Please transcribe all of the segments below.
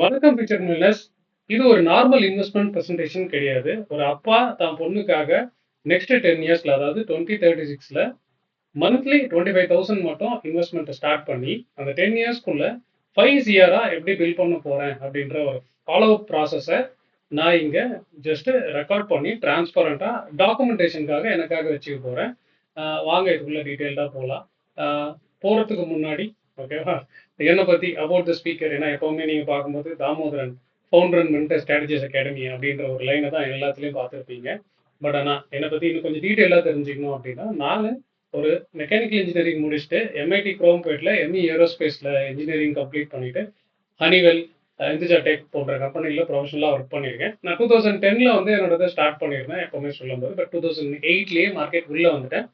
வணக்கம் future millers. இது ஒரு நார்மல் இன்வெஸ்ட்மெண்ட் பிரசன்டேஷன் கிடையாது. ஒரு அப்பா தான் பொண்ணுக்காக நெக்ஸ்ட் 10 இயர்ஸ்ல, அதாவது 2036ல மந்த்லி 25,000 மட்டும் இன்வெஸ்ட்மெண்ட் ஸ்டார்ட் பண்ணி அந்த 10 இயர்ஸ்க்குள்ள 5 இயரா எப்படி பில்ட் பண்ண போறேன் அப்படின்ற ஒரு ஃபாலோ அப் ப்ராசஸை நான் இங்க ஜஸ்ட் ரெக்கார்ட் பண்ணி டிரான்ஸ்பரண்டா டாக்குமெண்டேஷனுக்காக எனக்காக வச்சுக்க போறேன். வாங்க இதுக்குள்ள டீட்டெயில்டா போகலாம். போறதுக்கு முன்னாடி ஓகேவா, என்னை பத்தி அபவுட் த ஸ்பீக்கர். ஏன்னா எப்பவுமே நீங்க பார்க்கும்போது Damodaran founder and mentor strategies academy அப்படின்ற ஒரு லைனை தான் எல்லாத்துலயும் பார்த்துருப்பீங்க. பட் ஆனால் என்னை பத்தி இன்னும் கொஞ்சம் டீட்டெயிலாக தெரிஞ்சுக்கணும் அப்படின்னா, நான் ஒரு மெக்கானிக்கல் இன்ஜினியரிங் முடிச்சுட்டு எம்ஐடி குரோம்பேட்ல எம்இ ஏரோஸ்பேஸ்ல இன்ஜினியரிங் கம்ப்ளீட் பண்ணிட்டு ஹனிவெல், இந்துஜா டெக் போன்ற கம்பெனியில் ப்ரொஃபஷனலாக ஒர்க் பண்ணியிருக்கேன். நான் 2010ல வந்து என்னோட ஸ்டார்ட் பண்ணியிருந்தேன் எப்பவுமே சொல்லும்போது. பட் 2008லேயே மார்க்கெட் உள்ள வந்துட்டேன்.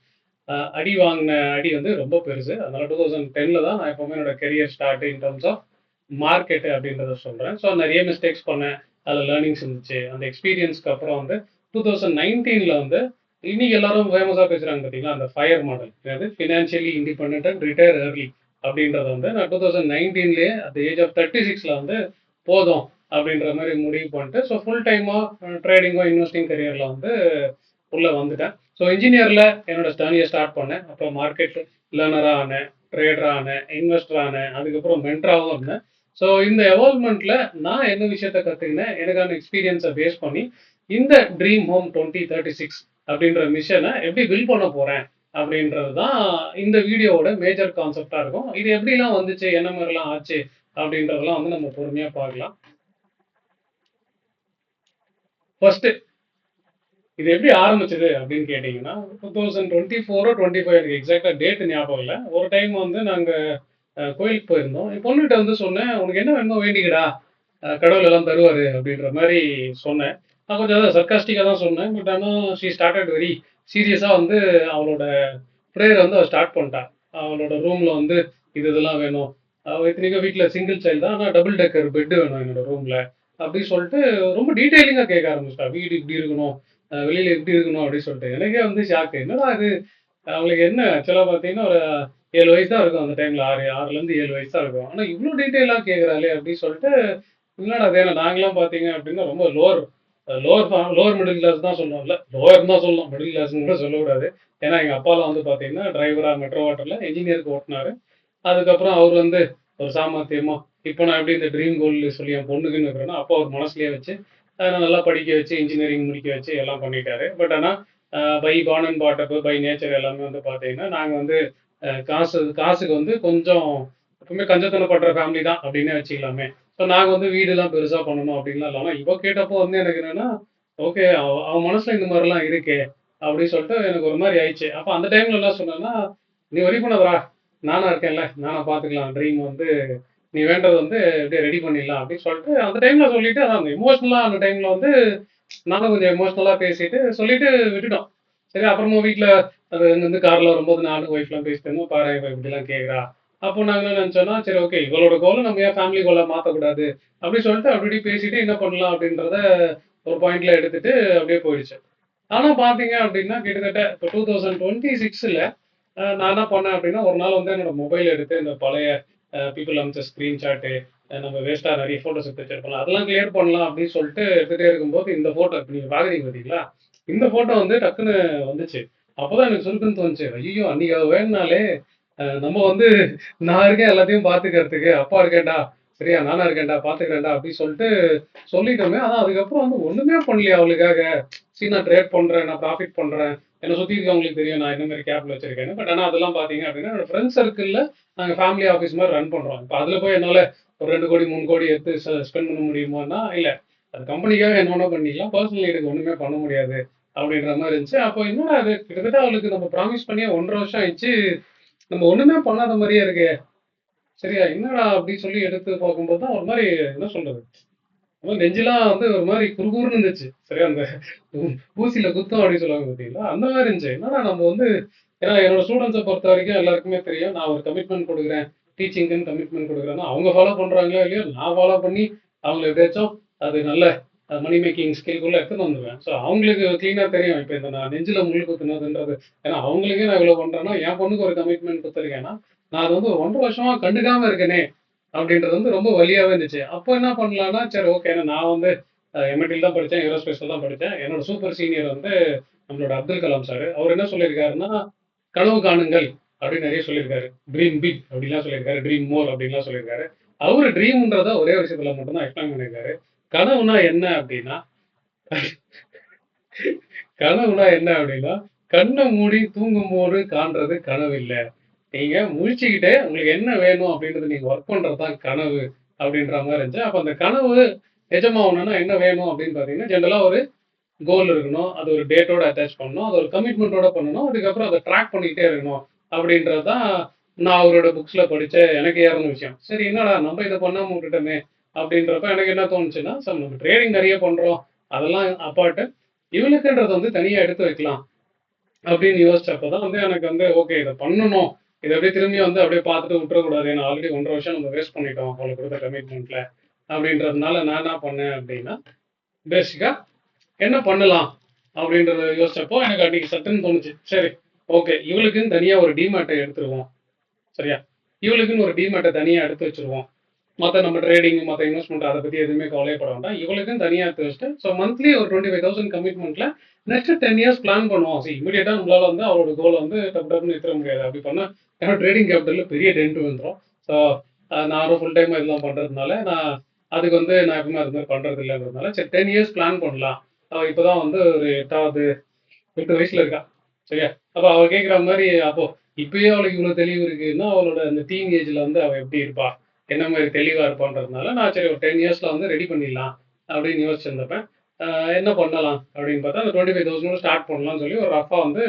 அடி வாங்கின அடி வந்து ரொம்ப பெருசு. அதனால 2010ல தான் நான் எப்பவுமே என்னோட career start in terms of market அப்படின்றத சொல்றேன். ஸோ நிறைய மிஸ்டேக்ஸ் பண்ணேன், அதில் லேர்னிங்ஸ் இருந்துச்சு. அந்த எக்ஸ்பீரியன்ஸ்க்கு அப்புறம் வந்து 2019ல வந்து இன்னைக்கு எல்லாரும் ஃபேமஸாக பேசுறாங்க பார்த்தீங்களா, அந்த ஃபயர் மாடல், அதாவது financially independent and retire early அப்படின்றத வந்து நான் 2019லேயே அட் ஏஜ் ஆஃப் 36ல வந்து போதும் அப்படின்ற மாதிரி முடிவு பண்ணிட்டு, ஸோ ஃபுல் டைமாக ட்ரேடிங்கோ இன்வெஸ்டிங் கரியரில் வந்து உள்ளே வந்துட்டேன். ஸோ இன்ஜினியரில் என்னோட ஸ்டடியை ஸ்டார்ட் பண்ணேன். அப்புறம் மார்க்கெட் லேர்னராக ஆனேன், ட்ரேடராக ஆனேன், இன்வெஸ்டர் ஆனேன், அதுக்கப்புறம் மென்டராகவும் இருந்தேன். ஸோ இந்த எவால்வ்மெண்ட்ல நான் என்ன விஷயத்த கற்றுக்கினேன், எனக்கான எக்ஸ்பீரியன்ஸை பேஸ் பண்ணி இந்த ட்ரீம் ஹோம் 2036 அப்படின்ற மிஷனை எப்படி பில்ட் பண்ண போறேன் அப்படின்றது தான் இந்த வீடியோவோட மேஜர் கான்செப்டா இருக்கும். இது எப்படிலாம் வந்துச்சு, என்ன மாதிரிலாம் ஆச்சு அப்படின்றதெல்லாம் வந்து நம்ம பொறுமையா பார்க்கலாம். ஃபர்ஸ்ட் இது எப்படி ஆரம்பிச்சது அப்படின்னு கேட்டீங்கன்னா, 2024 எனக்கு எக்ஸாக்டா டேட் ஞாபகம் இல்லை. ஒரு டைம் வந்து நாங்க கோயிலுக்கு போயிருந்தோம். என் பொண்ணுகிட்ட வந்து சொன்னேன், உனக்கு என்ன வேணுமோ வேண்டிக்கடா, கடவுள் எல்லாம் தருவாரு அப்படின்ற மாதிரி சொன்னேன். நான் கொஞ்சம் அதை சர்க்காஸ்டிக்காக தான் சொன்னேன். பட் ஆனால் ஷீ ஸ்டார்டட் வெரி சீரியஸாக வந்து அவளோட ப்ரேயரை வந்து அவள் ஸ்டார்ட் பண்ணிட்டா. அவளோட ரூமில் வந்து இதெல்லாம் வேணும். அவள் இத்தனைக்கும் வீட்டில் சிங்கிள் சைல்டு தான், ஆனால் டபுள் டெக்கர் பெட்டு வேணும் என்னோட ரூமில் அப்படின்னு சொல்லிட்டு ரொம்ப டீட்டெயிலிங்காக கேட்க ஆரம்பிச்சிட்டா. வீடு இப்படி இருக்கணும், வெளியில் எப்படி இருக்கணும் அப்படின்னு சொல்லிட்டு. எனக்கே வந்து ஷாக்கு, என்னடா இது. அவங்களுக்கு என்ன ஆக்சுவலாக பார்த்தீங்கன்னா ஒரு 7 வயசு தான் இருக்கும் அந்த டைமில். ஆறுலேருந்து 7 வயசு தான் இருக்கும். ஆனால் இவ்வளோ டீட்டெயிலாக கேட்குறாளே அப்படின்னு சொல்லிட்டு, என்னடா அது, நாங்களாம் பார்த்தீங்க அப்படின்னா ரொம்ப லோவர் லோவர் மிடில் கிளாஸ் தான் சொல்லுவோம்ல, லோவர் தான் சொல்லணும், மிடில் கிளாஸ்னு கூட சொல்லக்கூடாது. ஏன்னா எங்கள் அப்பாலாம் வந்து பார்த்தீங்கன்னா டிரைவராக மெட்ரோ வாட்டரில் இன்ஜினியருக்கு ஓட்டினாரு. அதுக்கப்புறம் அவர் வந்து ஒரு சாமர்த்தியமா, இப்போ நான் எப்படி இந்த ட்ரீம் கோல் சொல்லி என் பொண்ணுக்குன்னு இருக்கிறேன்னா, அப்போ அவர் மனசுலயே வச்சு நல்லா படிக்க வச்சு இன்ஜினியரிங் முடிக்க வச்சு எல்லாம் பண்ணிட்டாரு. பட் ஆனால் by born and brought up by nature எல்லாமே வந்து பார்த்தீங்கன்னா நாங்கள் வந்து காசுக்கு வந்து கொஞ்சம் எப்பவுமே கஞ்சத்தனப்படுற ஃபேமிலி தான் அப்படின்னே வச்சுக்கலாமே. ஸோ நாங்கள் வந்து வீடுலாம் பெருசாக பண்ணணும் அப்படின்லாம் இல்லாமல், இப்போ கேட்டப்போ வந்து எனக்கு என்னன்னா, ஓகே, அவன் மனசுல இந்த மாதிரிலாம் இருக்கே அப்படின்னு சொல்லிட்டு எனக்கு ஒரு மாதிரி ஆயிடுச்சு. அப்போ அந்த டைம்ல என்ன சொன்னேன்னா, நீ வரி பண்ணதரா, நானா இருக்கேன்ல, நானா பார்த்துக்கலாம், ட்ரீம் வந்து நீ வேண்டது வந்து எப்படியே ரெடி பண்ணிடலாம் அப்படின்னு சொல்லிட்டு அந்த டைம்ல சொல்லிட்டு, அதான் அந்த எமோஷனலா அந்த டைம்ல வந்து நானும் கொஞ்சம் எமோஷனலா பேசிட்டு சொல்லிட்டு விட்டுட்டோம். சரி, அப்புறமா வீட்டில் அது வந்து கார்ல வரும்போது நானும் ஒய்ஃப்லாம் பேசிட்டு இருந்தோம். பாரு இவ இப்படிலாம் கேட்குறா. அப்போ நாங்கள் என்ன நினச்சோன்னா, சரி ஓகே, இவளோட கோலை நம்ம ஏன் ஃபேமிலி கோலை மாற்றக்கூடாது அப்படின்னு சொல்லிட்டு அப்படி பேசிட்டு என்ன பண்ணலாம் அப்படின்றத ஒரு பாயிண்ட்ல எடுத்துட்டு அப்படியே போயிடுச்சு. ஆனால் பார்த்தீங்க அப்படின்னா கிட்டத்தட்ட இப்போ 2026ல் நான் என்ன பண்ணேன் அப்படின்னா, ஒரு நாள் வந்து என்னோட மொபைல் எடுத்து இந்த பழைய பீப்புள் அமைச்ச ஸ்க்ரீன்ஷாட்டு, நம்ம வேஸ்ட்டாக நிறைய ஃபோட்டோஸ் எடுத்து வச்சிருப்போம், அதெல்லாம் கிளியர் பண்ணலாம் அப்படின்னு சொல்லிட்டு எடுத்துகிட்டே இருக்கும்போது இந்த ஃபோட்டோ இப்போ நீங்கள் பார்க்குறீங்க பார்த்தீங்களா, இந்த ஃபோட்டோ வந்து டக்குன்னு வந்துச்சு. அப்போதான் எனக்கு சுருக்குன்னு தோணுச்சு, ஐயோ அன்னைக்கு அவ வேணுனாலே நம்ம வந்து நான் இருக்கேன் எல்லாத்தையும் பார்த்துக்கிறதுக்கு, அப்பா இருக்கேன்டா, சரியா, நானா இருக்கேன்டா, பார்த்துக்கிறேன்டா அப்படின்னு சொல்லிட்டு சொல்லிட்டோமே. ஆனால் அதுக்கப்புறம் வந்து ஒன்றுமே பண்ணலையா அவளுக்காக. சரி, நான் ட்ரேட் பண்ணுறேன், நான் ப்ராஃபிட் பண்ணுறேன், என்னை சுற்றி இருக்கவங்களுக்கு தெரியும் நான் இந்த மாதிரி கேபிள் வச்சிருக்கேன்னு. பட் ஆனால் அதெல்லாம் பார்த்தீங்க அப்படின்னா என்னோட ஃப்ரெண்ட்ஸ் சர்க்கிளில் நாங்கள் ஃபேமிலி ஆஃபீஸ் மாதிரி ரன் பண்ணுறோம். இப்போ அதில் போய் என்னால் ஒரு 2 கோடி 3 கோடி எடுத்து ஸ்பெண்ட் பண்ண முடியுமான்னா இல்லை. அது கம்பெனிக்காக என்ன வேணா பண்ணிக்கலாம், பர்சனல் நீடுக்கு ஒன்றுமே பண்ண முடியாது அப்படின்ற மாதிரி இருந்துச்சு. அப்போ என்னடா அது, கிட்டத்தட்ட அவளுக்கு நம்ம ப்ராமிஸ் பண்ணியே 1.5 வருஷம் ஆயிடுச்சு, நம்ம ஒன்றுமே பண்ணாத மாதிரியே இருக்கு, சரியா, என்னடா அப்படின்னு சொல்லி எடுத்து பார்க்கும்போது தான் ஒரு மாதிரி, என்ன சொல்றது, நெஞ்செல்லாம் வந்து ஒரு மாதிரி குறுகுறுன்னு இருந்துச்சு. சரியா, அந்த ஊசியில குத்தம் அப்படின்னு சொல்லுவாங்க பார்த்தீங்களா, அந்த மாதிரி இருந்துச்சு. என்னடா நம்ம வந்து, ஏன்னா என்னோட ஸ்டூடெண்ட்ஸை பொறுத்த வரைக்கும் எல்லாருக்குமே தெரியும், நான் ஒரு கமிட்மெண்ட் கொடுக்குறேன், டீச்சிங்க்குன்னு கமிட்மெண்ட் கொடுக்குறேன்னா அவங்க ஃபாலோ பண்றாங்களோ இல்லையோ, நான் ஃபாலோ பண்ணி அவங்களை எப்படியாச்சும் அது நல்ல மணி மேக்கிங் ஸ்கில்குள்ள எடுத்துன்னு வந்துடுவேன். ஸோ அவங்களுக்கு கிளீனா தெரியும் இப்போ இந்த நான் நெஞ்சில முள் குத்துனதுன்றது. ஏன்னா அவங்களுக்கே நான் இவ்வளவு பண்றேன்னா, என் பொண்ணுக்கு ஒரு கமிட்மெண்ட் கொடுத்துருக்கேன்னா, நான் அது வந்து ஒரு 1.5 வருஷமா கண்டுக்காம இருக்கேனே அப்படின்றது வந்து ரொம்ப வலியாவே இருந்துச்சு. அப்போ என்ன பண்ணலான்னா, சரி ஓகே நான் வந்து எம்ஐடில தான் படிச்சேன். ஏரோஸ்பேஸ்ல தான் படிச்சேன். என்னோட சூப்பர் சீனியர் வந்து நம்மளோட அப்துல் கலாம் சார். அவர் என்ன சொல்லியிருக்காருன்னா, "கனவு காணுங்கள்" அப்படின்னு நெறைய சொல்லியிருக்காரு. "ட்ரீம் பிக்" அப்படின்லாம் சொல்லியிருக்காரு. "ட்ரீம் மோர்" அப்படின்லாம் சொல்லியிருக்காரு. அவரு ட்ரீம்ன்றத ஒரே விஷயத்துல மட்டும் தான் எக்ஸ்பிளைன் பண்ணியிருக்காரு. கனவுனா என்ன அப்படின்னா கனவுனா என்ன அப்படின்னா, கண்ண மூடி தூங்கும்போது காண்றது கனவு இல்ல. நீங்க முழிச்சுக்கிட்டே உங்களுக்கு என்ன வேணும் அப்படின்றத நீங்க ஒர்க் பண்றது தான் கனவு அப்படின்ற மாரி இருந்துச்சு. அப்ப அந்த கனவு நிஜமாவணும்னா என்ன வேணும் அப்படின்னு பார்த்தீங்கன்னா, ஜெனரலா ஒரு கோல் இருக்கணும். அது ஒரு டேட்டோட அட்டாச் பண்ணணும். அது ஒரு கமிட்மென்ட்டோட பண்ணணும். அதுக்கப்புறம் அத ட்ராக் பண்ணிக்கிட்டே இருக்கணும். அப்படின்றது தான் நான் அவரோட புக்ஸ்ல படிச்ச எனக்கு ஏறுன விஷயம். சரி என்னடா நம்ம இத பண்ணாம விட்டுட்டோமே! அப்படின்றப்ப எனக்கு என்ன தோணுச்சுன்னா, நம்ம ட்ரேடிங் நெறைய பண்றோம். அதெல்லாம் அப்பார்ட். இவனுக்குன்றத வந்து தனியா எடுத்து வைக்கலாம். அப்படின்னு யோசிச்சப்ப தான் வந்து எனக்கு வந்து ஓகே இத பண்ணணும். இத அப்படியே திரும்பியும் வந்து அப்படியே பார்த்துட்டு விட்டுறக்கூடாது. ஏன்னா ஆல்ரெடி 1 1/2 வருஷம் நம்ம வேஸ்ட் பண்ணிட்டோம். அவங்களுக்கு குடுத்த கமிட்மெண்ட்ல. அப்படின்றதுனால நான் என்ன பண்ணேன் அப்படின்னா, பேசிக்கா என்ன பண்ணலாம்? அப்படின்றத யோசிச்சப்போ எனக்கு அன்னைக்கு சட்டுன்னு தோணுச்சு. சரி, ஓகே. இவளுக்குன்னு தனியா ஒரு டிமேட்ட எடுத்துருவோம். சரியா? இவளுக்குன்னு ஒரு டிமேட்ட தனியா எடுத்து வச்சுருவோம். மத்த நம்ம ட்ரேடிங், மத்த இன்வெஸ்ட்மென்ட் அத பத்தி எதுவுமே கவலையப்பட வேண்டாம். இவளுக்குன்னு தனியா எடுத்து வச்சுட்டு, ஸோ மந்த்லி ஒரு 25,000 கமிட்மெண்ட்ல நெக்ஸ்ட் 10 இயர்ஸ் பிளான் பண்ணுவோம். இம்மீடியட்டா நம்மளால வந்து அவளோட கோல வந்து டப்பு டப்புன்னு நிறுத்திற முடியாது. அப்படி பண்ணா ஏன்னா ட்ரேடிங் கேபிட்டல்ல பெரிய டென்ட் விழுந்துரும். ஸோ நானும் ஃபுல் டைமா இதெல்லாம் பண்றதுனால, அதுக்கு வந்து நான் எப்பவுமே அது மாரி பண்றது இல்லன்றதுனால, சரி 10 இயர்ஸ் பிளான் பண்ணலாம். அவ இப்பதான் வந்து ஒரு 8வது 8 வயசுல இருக்கா. சரியா? அப்ப அவ கேட்கிற மாரி அப்போ இப்பயே அவளுக்கு இவ்வளோ தெளிவு இருக்குன்னா, அவளோட அந்த டீன் ஏஜ்ல வந்து அவ எப்படி இருப்பா? என்ன மாரி தெளிவா இருப்பான்றதுனால, நான் சரி ஒரு 10 இயர்ஸ்ல வந்து ரெடி பண்ணிடலாம் அப்படின்னு யோசிச்சிருந்தப்ப, அ என்ன பண்ணலாம் அப்படின்னு பார்த்தா, அந்த 25,000 ஸ்டார்ட் பண்ணலாம்னு சொல்லி ஒரு ரஃப்பா வந்து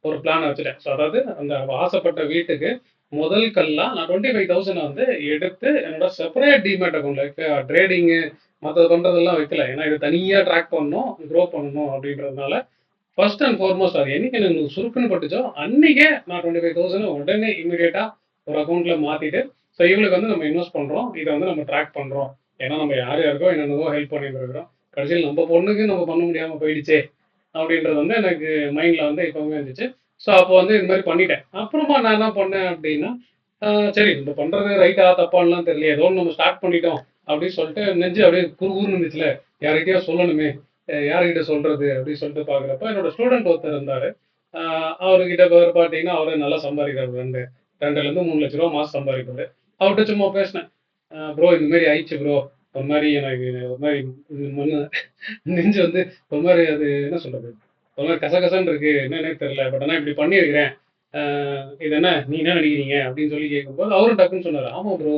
ஒரு பிளான வச்சுட்டேன். ஸோ அதாவது அந்த அவ ஆசைப்பட்ட வீட்டுக்கு முதல் கல்லா நான் 25,000 வந்து எடுத்து என்னோட செப்பரேட் டிமேட் அக்கவுண்ட்ல ட்ரேடிங்கு மத்தது பண்றதெல்லாம் வைக்கல. ஏன்னா இத தனியா ட்ராக் பண்ணணும், குரோ பண்ணணும் அப்படின்றதுனால ஃபர்ஸ்ட் அண்ட் ஃபார்மோஸ்ட் அது என்னைக்கு எனக்கு சுருக்குன்னு பட்டுச்சோ, அன்னைக்கே நான் 25,000 உடனே இமிடியேட்டா ஒரு அக்கவுண்ட்ல மாத்திட்டு, ஸோ இவளுக்கு வந்து நம்ம இன்வெஸ்ட் பண்றோம். இத வந்து நம்ம ட்ராக் பண்றோம். ஏன்னா நம்ம யார் யாருக்கோ என்னென்னவோ ஹெல்ப் பண்ணிட்டு இருக்கிறோம். கடைசியில நம்ம பொண்ணுக்கு நம்ம பண்ண முடியாம போயிடுச்சே! அப்படின்றது வந்து எனக்கு மைண்ட்ல வந்து எப்பவுமே இருந்துச்சு. ஸோ அப்போ வந்து இது மாரி பண்ணிட்டேன். அப்புறமா நான் என்ன பண்ணேன் அப்படின்னா, அ சரி நம்ம பண்றது ரைட்டா, தப்பான்னுலாம் தெரியலையே. ஏதோ ஒண்ணு நம்ம ஸ்டார்ட் பண்ணிட்டோம் அப்படின்னு சொல்லிட்டு நெஞ்சு அப்படியே குறுகுறுன்னு இருந்துச்சுல்ல. யார்கிட்டயோ சொல்லணுமே. யார்கிட்ட சொல்றது அப்படின்னு சொல்லிட்டு பார்க்குறப்ப, என்னோட ஸ்டூடெண்ட் ஒருத்தர் இருந்தாரு. அ அவருகிட்ட பார்த்தீங்கன்னா, அவரு நல்லா சம்பாதிக்கிறாரு. 2லேருந்து 3 லட்ச ரூவா மாசம் சம்பாதிப்பாரு. அவர்ட்ட சும்மா பேசினேன். ப்ரோ இந்த மாரி ஆயிடுச்சு ப்ரோ. ஒரு மாரி எனக்கு ஒரு மாரி முன்ன நெஞ்சு வந்து ஒரு மாரி அது என்ன சொல்றது? ஒரு மாரி கசகசன்னு இருக்கு. என்னன்னே தெரியல. பட் ஆனா இப்படி பண்ணியிருக்கிறேன். அ இது என்ன நீ என்ன நினைக்கிறீங்க? அப்படின்னு சொல்லி கேட்கும்போது, அவரும் டக்குன்னு சொன்னாரு. ஆமா ப்ரோ.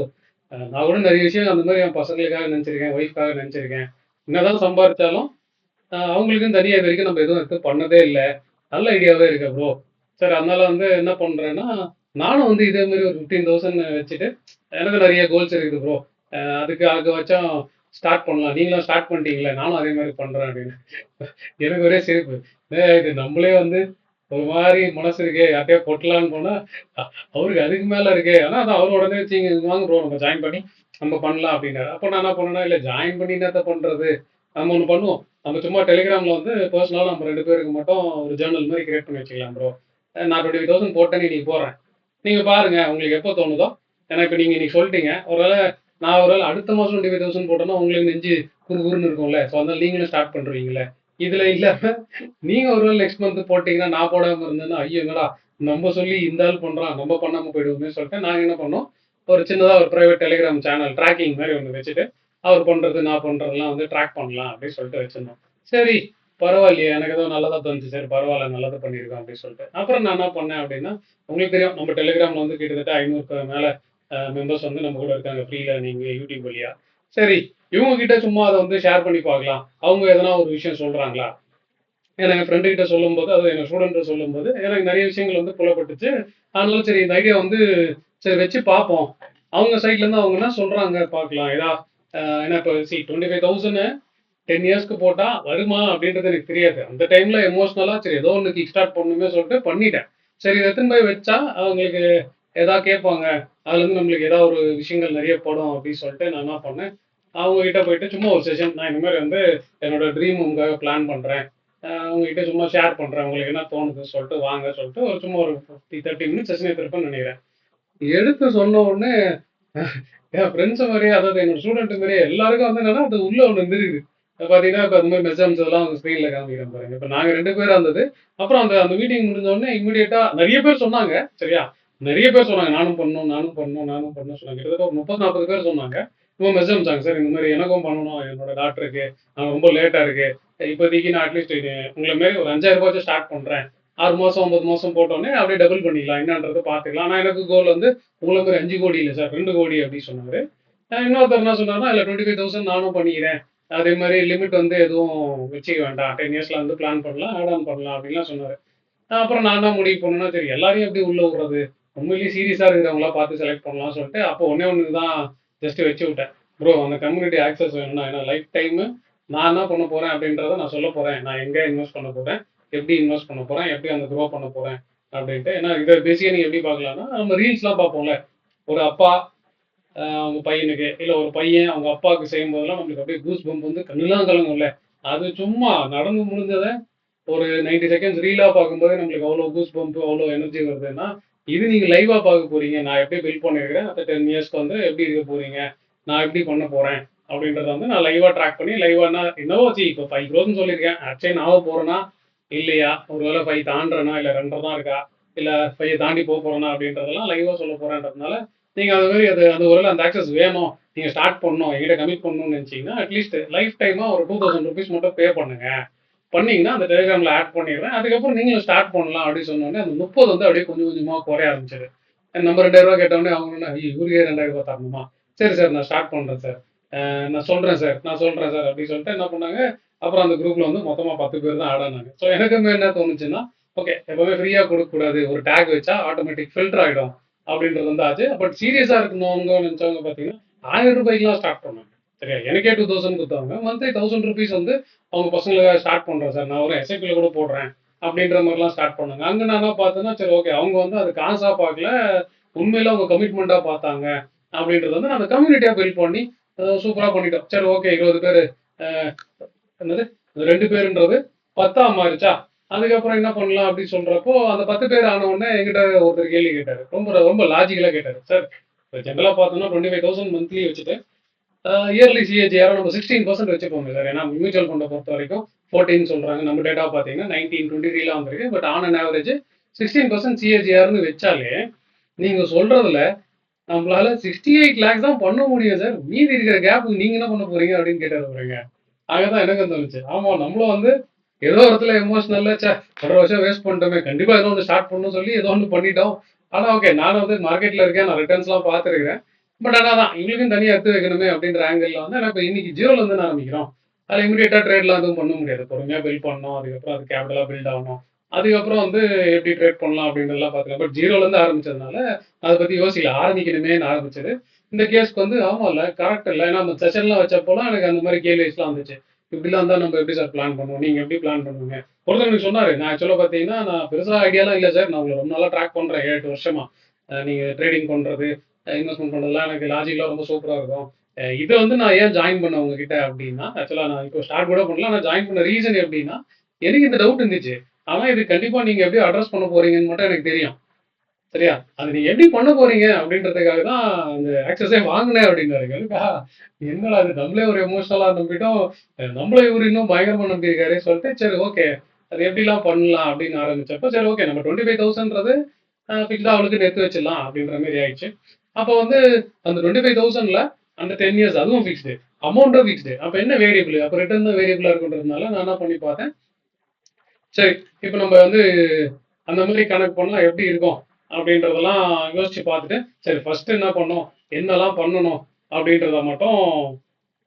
நான் கூட நெறைய விஷயம் அந்த மாரி என் பசங்களுக்காக நெனச்சிருக்கேன். ஒய்ஃப்காக நெனச்சிருக்கேன். என்னதான் சம்பாரிச்சாலும் அவங்களுக்குன்னு தனியா இது வரைக்கும் நம்ம எதுவும் எடுத்து பண்ணதே இல்ல. நல்ல ஐடியாவே இருக்கு ப்ரோ. சரி அதனால வந்து என்ன பண்றேன்னா, நானும் வந்து இதே மாரி ஒரு 15,000 வச்சுட்டு, எனக்கு நெறைய கோல்ஸ் இருக்குது ப்ரோ. அதுக்கு வச்சும் ஸ்டார்ட் பண்ணலாம். நீங்களும் ஸ்டார்ட் பண்ணிட்டீங்கல்ல, நானும் அதே மாரி பண்றேன் அப்படின்னு. எனக்கு ஒரே சிரிப்பு. இது நம்மளே வந்து ஒரு மாரி மனசு இருக்கே, யார்ட்டயோ கொட்டலான்னு போனா, அ அவருக்கு அதுக்கு மேல இருக்கே. ஆனா அதான் அவரு உடனே வாங்க ப்ரோ நம்ம ஜாயின் பண்ணி நம்ம பண்ணலாம் அப்படின்னாரு. அப்ப நான் என்ன பண்ணேன்னா, இல்ல ஜாயின் பண்ணி என்னத்த பண்றது? நம்ம ஒண்ணு பண்ணுவோம். நம்ம சும்மா டெலிகிராம்ல வந்து பெர்சனலா நம்ம 2 பேருக்கு மட்டும் ஒரு ஜர்னல் மாரி கிரியேட் பண்ணி வச்சுக்கலாம் ப்ரோ. நான் 25,000 போட்டேன்னு இன்னைக்கு போடுறேன். நீங்க பாருங்க உங்களுக்கு எப்போ தோணுதோ, ஏன்னா இப்ப நீங்க இன்னைக்கு சொல்ட்டீங்க. நான் ஒருவேள அடுத்த மாசம் 25,000 போட்டேன்னா உங்களுக்கு நெஞ்சு குறுகுறுன்னு இருக்கும்ல. ஸோ அதனால நீங்களும் ஸ்டார்ட் பண்ருவீங்கல்ல. இதுல இல்லாம நீங்க ஒருவேள நெக்ஸ்ட் மந்த் போட்டீங்கன்னா, நான் போடாம இருந்தேன்னா, ஐயோ! என்னடா நம்ம சொல்லி இந்த ஆள் பண்றான். நம்ம பண்ணாம போயிடுவோமேன்னு சொல்லிட்டு நாங்க என்ன பண்ணோம், ஒரு சின்னதா ஒரு பிரைவேட் டெலிகிராம் சேனல் ட்ராக்கிங் மாரி ஒண்ணு வச்சுட்டு, அவர் பண்றது, நான் பண்றதெல்லாம் வந்து ட்ராக் பண்ணலாம் அப்படின்னு சொல்லிட்டு வச்சிருந்தோம். சரி பரவாயில்லையே! எனக்கு ஏதோ நல்லதா தோணுச்சு. சரி பரவால்ல நல்லது பண்ணியிருக்கோம் அப்படின்னு சொல்லிட்டு. அப்புறம் நான் என்ன பண்ணேன் அப்படின்னா, உங்களுக்கு தெரியும் நம்ம டெலிகிராம்ல வந்து கிட்டத்தட்ட 500க்கு மேல மெம்பர்ஸ் வந்து நம்ம கூட இருக்காங்க. ஃப்ரீ லேர்னிங் யூடியூப் வழியா. சரி இவங்க கிட்ட சும்மா அத வந்து ஷேர் பண்ணி பார்க்கலாம். அவங்க எதனா ஒரு விஷயம் சொல்றாங்களா? ஏன்னா என் ஃப்ரெண்டு கிட்ட சொல்லும்போது, அதுவும் எங்க ஸ்டூடெண்ட்ட சொல்லும்போது, எனக்கு நெறைய விஷயங்கள் வந்து புலப்பட்டுச்சு. அதனால சரி இந்த ஐடியா வந்து சரி வச்சு பார்ப்போம். அவங்க சைட்லேருந்து அவங்க என்ன சொல்றாங்க பார்க்கலாம். ஏன்னா இப்ப 25,000 10 இயர்ஸ்க்கு போட்டா வருமா? அப்படின்றது எனக்கு தெரியாது. அந்த டைம்ல எமோஷனலா சரி ஏதோ ஒண்ணு கிக் ஸ்டார்ட் பண்ணணுமே சொல்லிட்டு பண்ணிட்டேன். சரி இத எடுத்துன்னு போய் வச்சா அவங்களுக்கு கேட்பாங்க. அதுலருந்து நம்மளுக்கு ஏதாவது ஒரு விஷயங்கள் நெறைய படும் அப்படின்னு சொல்லிட்டு நான் என்ன பண்ணேன், அவங்க கிட்ட போயிட்டு சும்மா ஒரு செஷன் நான் இந்த மாரி வந்து என்னோட ட்ரீம் ஹோம்க்காக பிளான் பண்றேன். உங்ககிட்ட சும்மா ஷேர் பண்றேன். உங்களுக்கு என்ன தோணுதுன்னு சொல்லிட்டு வாங்க சொல்லிட்டு ஒரு சும்மா ஒரு 30 மினிட்ஸ் செஷன் எடுத்திருப்பேன்னு நெனைக்கிறேன். எடுத்து சொன்ன உடனே என் ஃப்ரெண்ட்ஸ் மாதிரியே, அதாவது என்னோட ஸ்டூடெண்ட் மாதிரியே எல்லாருக்கும் வந்து என்னன்னா, அது உள்ள ஒண்ணு இருந்திருக்குது. பார்த்தீங்கன்னா, இப்ப அந்த மாரி மெசேஜ் அதெல்லாம் அவங்க ஸ்க்ரீன்ல காமிக்கிறேன் பாருங்க. இப்ப நாங்க 2 பேரா இருந்தது. அப்புறம் அந்த அந்த மீட்டிங் முடிஞ்ச உடனே இம்மீடியட்டா நெறைய பேர் சொன்னாங்க. சரியா? நெறைய பேர் சொன்னாங்க. நானும் பண்ணணும், நானும் பண்ணணும், நானும் பண்ணணும்னு சொன்னாங்க. கிட்டத்தட்ட ஒரு 30, 40 பேர் சொன்னாங்க. இவங்க மெசேஜ் அனுப்பிச்சாங்க. சார் இந்த மாரி எனக்கும் பண்ணணும். என்னோட டாக்டருக்கு ரொம்ப லேட்டா இருக்கு. இப்போதைக்கு நான் அட்லீஸ்ட் உங்கள மாரி ஒரு ரூ. 5,000 வச்சு ஸ்டார்ட் பண்றேன். 6 மாசம், 9 மாசம் போட்டோனே அப்படியே டபுள் பண்ணிக்கலாம். என்னன்றத பார்த்துக்கலாம். ஆனா எனக்கு கோல் வந்து உங்கள மாரி 5 கோடி இல்ல சார். 2 கோடி அப்படின்னு சொன்னாரு. இன்னொருத்தர் என்ன சொன்னாருன்னா, இல்ல 25,000 நானும் பண்ணிக்கிறேன். அதே மாரி லிமிட் வந்து எதுவும் வச்சுக்க வேண்டாம். 10 இயர்ஸ்ல வந்து பிளான் பண்ணலாம், ஆட் ஆன் பண்ணலாம் அப்படின்லாம் சொன்னாரு. அப்புறம் நான் என்ன முடிவு பண்ணேன்னா, சரி எல்லாரையும் எப்படி உள்ள விடுறது? உண்மையிலேயே சீரியஸா இருக்கிறவங்களா பார்த்து செலக்ட் பண்ணலாம்னு சொல்லிட்டு, அப்போ ஒண்ணே ஒண்ணு தான் ஜஸ்ட் வச்சு விட்டேன். ப்ரோ அந்த கம்யூனிட்டி ஆக்சஸ் வேணும்னா, ஏன்னா லைஃப் டைமு நான் என்ன பண்ண போறேன் அப்படின்றத நான் சொல்லப் போறேன். நான் எங்க இன்வெஸ்ட் பண்ண போறேன்? எப்படி இன்வெஸ்ட் பண்ண போறேன்? எப்படி அந்த க்ரோ பண்ண போறேன்? அப்படின்ட்டு. ஏன்னா இத பேசிக்கா நீங்க எப்படி பார்க்கலாம்னா, நம்ம ரீல்ஸ்லாம் பார்ப்போம்ல. ஒரு அப்பா அவங்க பையனுக்கு, இல்ல ஒரு பையன் அவங்க அப்பாவுக்கு செய்யும்போதெல்லாம் நம்மளுக்கு அப்படியே கூஸ் பம்ப் வந்து கண்ணுலாம் கலங்கும்ல. அது சும்மா நடந்து முடிஞ்சத ஒரு 90 செகண்ட்ஸ் ரீலா பார்க்கும்போது நம்மளுக்கு அவ்வளோ கூஸ் பம்ப், அவ்வளோ எனர்ஜி வருதுன்னா, இது நீங்க லைவா பார்க்க போறீங்க. நான் எப்படி பில்ட் பண்ணியிருக்கிறேன். அடுத்த 10 இயர்ஸ்க்கு வந்து எப்படி இருக்க போறீங்க. நான் எப்படி பண்ண போறேன். அப்படின்றத வந்து நான் லைவா ட்ராக் பண்ணி லைவானா என்னவோ இப்போ 5 க்ரோஸ்ன்னு சொல்லியிருக்கேன். அச்சைன் ஆக போறேனா, இல்லையா? ஒருவேளை 5 தாண்டுறேனா, இல்ல 2 தான் இருக்கா? இல்ல 5 தாண்டி போறேனா அப்படின்றதெல்லாம் லைவா சொல்ல போறேன்றதுனால, நீங்க அது மாரி அது அது ஒருவேளை அந்த ஆக்சஸ் வேணும். நீங்க ஸ்டார்ட் பண்ணணும். என்கிட்ட கமிட் பண்ணணும்னு நினைச்சீங்கன்னா, அட்லீஸ்ட் லைஃப் டைமா ஒரு ₹2000 மட்டும் பே பண்ணுங்க. பண்ணீங்கன்னா அந்த டெலிகிராம்ல ஆட் பண்ணிடுறேன். அதுக்கப்புறம் நீங்களும் ஸ்டார்ட் பண்ணலாம் அப்படின்னு சொன்னோடனே அந்த 30 வந்து அப்படியே கொஞ்சம் கொஞ்சமா குறைய ஆரம்பிச்சது. நம்ம ரூ. 2000 கேட்டோடனே அவங்க என்ன, ஐயோ இவருக்கே ரூ. 2000 தரணுமா? சரி சார் நான் ஸ்டார்ட் பண்றேன் சார். நான் சொல்றேன் சார், நான் சொல்றேன் சார் அப்படின்னு சொல்லிட்டு என்ன பண்ணாங்க, அப்புறம் அந்த குரூப்ல வந்து மொத்தமா 10 பேர் தான் ஆட் ஆனாங்க. ஸோ எனக்குமே என்ன தோணுச்சுன்னா, ஓகே எப்பவுமே ஃப்ரீயா கொடுக்கக்கூடாது. ஒரு டேக் வச்சா ஆட்டோமேட்டிக் ஃபில்டர் ஆயிடும் அப்படின்றது வந்து ஆச்சு. பட் சீரியஸா இருக்கணும்னு நினைச்சவங்க பார்த்தீங்கன்னா, ₹1000 ஸ்டார்ட் பண்ணாங்க. சரியா? எனக்கே 2000 குடுத்தவங்க மந்த்லி ₹1000 வந்து அவங்க பசங்களுக்காக ஸ்டார்ட் பண்றேன் சார். நான் ஒரு எஸ்ஐபில கூட போடுறேன். அப்படின்ற மாதிரிலாம் ஸ்டார்ட் பண்ணாங்க. அங்க நான் என்ன பார்த்தேன்னா, சரி ஓகே. அவங்க வந்து அது காசா பார்க்கல. உண்மையில அவங்க கமிட்மெண்ட்டா பார்த்தாங்க. அப்படின்றது வந்து நாங்க கம்யூனிட்டியா பில்ட் பண்ணி சூப்பரா பண்ணிட்டோம். சரி ஓகே 20 பேரு அ என்னது 2 பேருன்றது 10ஆ மாறுச்சா? அதுக்கப்புறம் என்ன பண்ணலாம் அப்படின்னு சொல்றப்போ, அந்த 10 பேர் ஆன உடனே என்கிட்ட ஒருத்தர் கேள்வி கேட்டாரு. ரொம்ப ரொம்ப லாஜிக்கலா கேட்டாரு. சார் இப்ப ஜெனரலா பார்த்தோம்னா 25,000 மந்த்லி வச்சுட்டு இயர்லி சிஏஜிஆர் நம்ம 16% வச்சுப்போங்க சார். ஏன்னா மியூச்சுவல் ஃபண்ட பொறுத்த வரைக்கும் 14 சொல்றாங்க. நம்ம டேட்டா பார்த்தீங்கன்னா 19, 23லாம் வந்திருக்கு. பட் ஆன் அன் ஆவரேஜ் 16% சிஏஜிஆர்னு வச்சாலே, நீங்க சொல்றதுல நம்மளால 68 லேக்ஸ் தான் பண்ண முடியும் சார். மீதி இருக்கிற கேப்க்கு நீங்க என்ன பண்ண போறீங்க அப்படின்னு கேட்டாரு பாருங்க. அங்கதான் எனக்கும் தோணுச்சு. ஆமா நம்மளும் வந்து ஏதோ ஒரு இடத்துல எமோஷனல்ல ச்சே 1.5 வருஷம் வேஸ்ட் பண்ணிட்டோமே. கண்டிப்பா ஏதோ ஒண்ணு ஸ்டார்ட் பண்ணணும்னு சொல்லி ஏதோ ஒண்ணு பண்ணிட்டோம். ஆனா ஓகே நானும் வந்து மார்க்கெட்ல இருக்கேன். நான் ரிட்டர்ன்ஸ்லாம் பார்த்துருக்கிறேன். பட் ஆனா தான் இவங்களுக்கும் தனியா எடுத்து வைக்கணுமே அப்படின்ற ஆங்கிள்ல வந்து நான் இப்ப இன்னைக்கு ஜீரோல இருந்து தான் ஆரம்பிக்கிறோம். அதுல இமிடியேட்டா ட்ரேட்லாம் எதுவும் பண்ண முடியாது. பொறுமையா பில்ட் பண்ணணும். அதுக்கப்புறம் அது கேபிட்டலா பில்ட் ஆகணும். அதுக்கப்புறம் வந்து எப்படி ட்ரேட் பண்ணலாம் அப்படின்றதெல்லாம் பார்த்துக்கலாம். பட் ஜீரோல இருந்து ஆரம்பிச்சதுனால அத பத்தி யோசிக்கல. ஆரம்பிக்கணுமேன்னு ஆரம்பிச்சது. இந்த கேஸ்க்கு வந்து ஆமால்ல, கரெக்ட் இல்ல. ஏன்னா அந்த செஷன்லாம் வச்சப்போலாம் எனக்கு அந்த மாதிரி கேள்விஸ்லாம் வந்துச்சு. இப்படிலாம் இருந்தா நம்ம எப்படி சார் பிளான் பண்ணுவோம்? நீங்க எப்படி பிளான் பண்ணுவீங்க? ஒருத்தர் எனக்கு சொன்னாரு. நான் ஆக்சுவலா பார்த்தீங்கன்னா, நான் பெருசா ஐடியாலாம் இல்ல சார். நான் உங்கள ரொம்ப நாளா ட்ராக் பண்றேன் 7, 8 வருஷமா. நீங்க ட்ரேடிங் பண்றது, இன்வெஸ்ட்மென்ட் பண்றதெல்லாம் எனக்கு லாஜிக்கலா ரொம்ப சூப்பரா இருக்கும். இத வந்து நான் ஏன் ஜாயின் பண்ணேன் உங்ககிட்ட அப்படின்னா, ஆக்சுவலா நான் இப்போ ஸ்டார்ட் கூட பண்ணல. ஆனா ஜாயின் பண்ண ரீசன் எப்படின்னா, எனக்கு இந்த டவுட் இருந்துச்சு. ஆனா இது கண்டிப்பா நீங்க எப்படி அட்ரஸ் பண்ண போறீங்கன்னு மட்டும் எனக்கு தெரியும். சரியா? அது நீங்க எப்படி பண்ண போறீங்க அப்படின்றதுக்காக தான் அந்த ஆக்சஸே வாங்குனேன் அப்படின்னாரு. எனக்கா என்னடா இது நம்மளே ஒரு எமோஷனலா நம்பிட்டோம். நம்மள இவரு இன்னும் பயங்கரமா நம்பியிருக்காரே சொல்லிட்டு, சரி ஓகே. அது எப்படிலாம் பண்ணலாம் அப்படின்னு ஆரம்பிச்சப்போ, சரி ஓகே நம்ம 25,000ன்றது ஃபிக்ஸ்டா அவளுக்குன்னு எடுத்து வச்சிடலாம் அப்படின்ற மாரி ஆயிடுச்சு. அப்போ வந்து அந்த 25,000ல அந்த 10 இயர்ஸ் அதுவும் ஃபிக்ஸ்டு. அமௌண்ட்டும் ஃபிக்ஸ்டு. அப்ப என்ன வேரியபிள்? அப்ப ரிட்டர்ன் தான் வேரியபிளா இருக்குன்றதுனால நான் என்ன பண்ணி பார்த்தேன். சரி இப்ப நம்ம வந்து அந்த மாதிரி கணக்கு பண்ணா எப்படி இருக்கும்? அப்படின்றதெல்லாம் யோசிச்சு பார்த்துட்டு, சரி ஃபர்ஸ்ட் என்ன பண்ணணும்? என்னலாம் பண்ணணும்? அப்படின்றத மட்டும்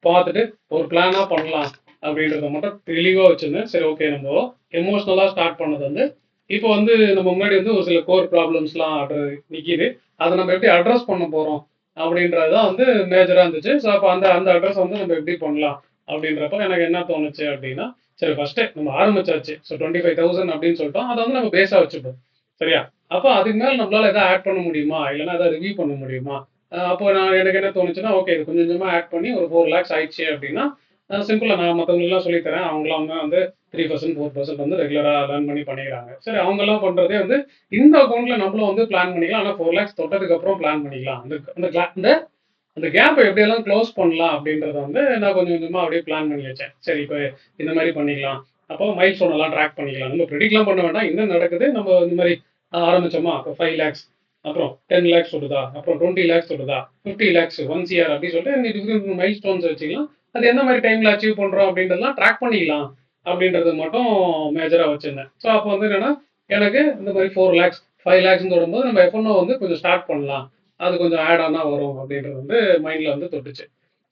பார்த்துட்டு, ஒரு பிளானா பண்ணலாம் அப்படின்றத மட்டும் தெளிவா வச்சிருந்தேன். சரி ஓகே நம்ம எமோஷனலா ஸ்டார்ட் பண்ணது வந்து, இப்போ வந்து நம்ம முன்னாடி வந்து ஒரு சில கோர் ப்ராப்ளம்ஸ்லாம் நிக்கிது. அத நம்ம எப்படி அட்ரஸ் பண்ண போறோம்? அப்படின்றது தான் வந்து மேஜரா இருந்துச்சு. ஸோ அப்ப அந்த அந்த அட்ரஸ் வந்து நம்ம எப்படி பண்ணலாம்? அப்படின்றப்ப எனக்கு என்ன தோணுச்சு அப்படின்னா, சரி ஃபர்ஸ்ட்டு நம்ம ஆரம்பிச்சாச்சு. ஸோ 25,000 அப்படின்னு சொல்லிட்டோம். அத வந்து நம்ம பேஸா வச்சுப்போம். சரியா? அப்ப அதுக்கு மேல நம்மளால எதாவது ஆட் பண்ண முடியுமா? இல்லன்னா எதாவது ரிவ்யூ பண்ண முடியுமா? அப்போ எனக்கு என்ன தோணுச்சுன்னா, ஓகே இது கொஞ்சம் கொஞ்சமா ஆட் பண்ணி ஒரு 4 லேக்ஸ் ஆயிடுச்சு அப்படின்னா, சிம்பிளா நான் மத்தவங்களுக்குலாம் சொல்லி தரேன். அவங்கலாம் வந்து 3%, 4% வந்து ரெகுலரா லேர்ன் பண்ணி பண்ணிக்கிறாங்க. சரி அவங்கலாம் பண்றதே வந்து இந்த அக்கவுண்ட்ல நம்மளும் வந்து பிளான் பண்ணிக்கலாம். ஆனா 4 லேக்ஸ் தொட்டதுக்கு அப்புறம் பிளான் பண்ணிக்கலாம். அந்த அந்த அந்த கேப்பை எப்படியெல்லாம் க்ளோஸ் பண்ணலாம் அப்படின்றத வந்து நான் கொஞ்சம் கொஞ்சமாக அப்படியே பிளான் பண்ணி வச்சேன். சரி இப்போ இந்த மாதிரி பண்ணிக்கலாம். அப்போ மைல் ஸ்டோன் எல்லாம் ட்ராக் பண்ணிக்கலாம். நம்ம ப்ரெடிக்ட்லாம் பண்ண வேண்டாம். என்ன நடக்குது நம்ம இந்த மாதிரி ஆரம்பிச்சோமா அப்போ 5 lakhs அப்புறம் 10 lakhs வருதா, அப்புறம் 20 lakhs வருதா, 50 lakhs 1 CR அப்படி சொல்லிட்டு நீ டிஃப்ரெண்ட் மைல் ஸ்டோன்ஸ் வச்சுக்கலாம். அது எந்த மாதிரி டைம்ல அச்சீவ் பண்றோம் அப்படின்றதெல்லாம் ட்ராக் பண்ணிக்கலாம் அப்படின்றது மட்டும் மேஜரா வச்சிருந்தேன். ஸோ அப்போ வந்து என்னன்னா எனக்கு இந்த மாதிரி 4 lakhs 5 lakhs வரும்போது நம்ம எஃப்என்ஓ வந்து கொஞ்சம் ஸ்டார்ட் பண்ணலாம். அது கொஞ்சம் ஆட் ஆனா வரும் அப்படின்றது வந்து மைண்ட்ல வந்து தொட்டுச்சு.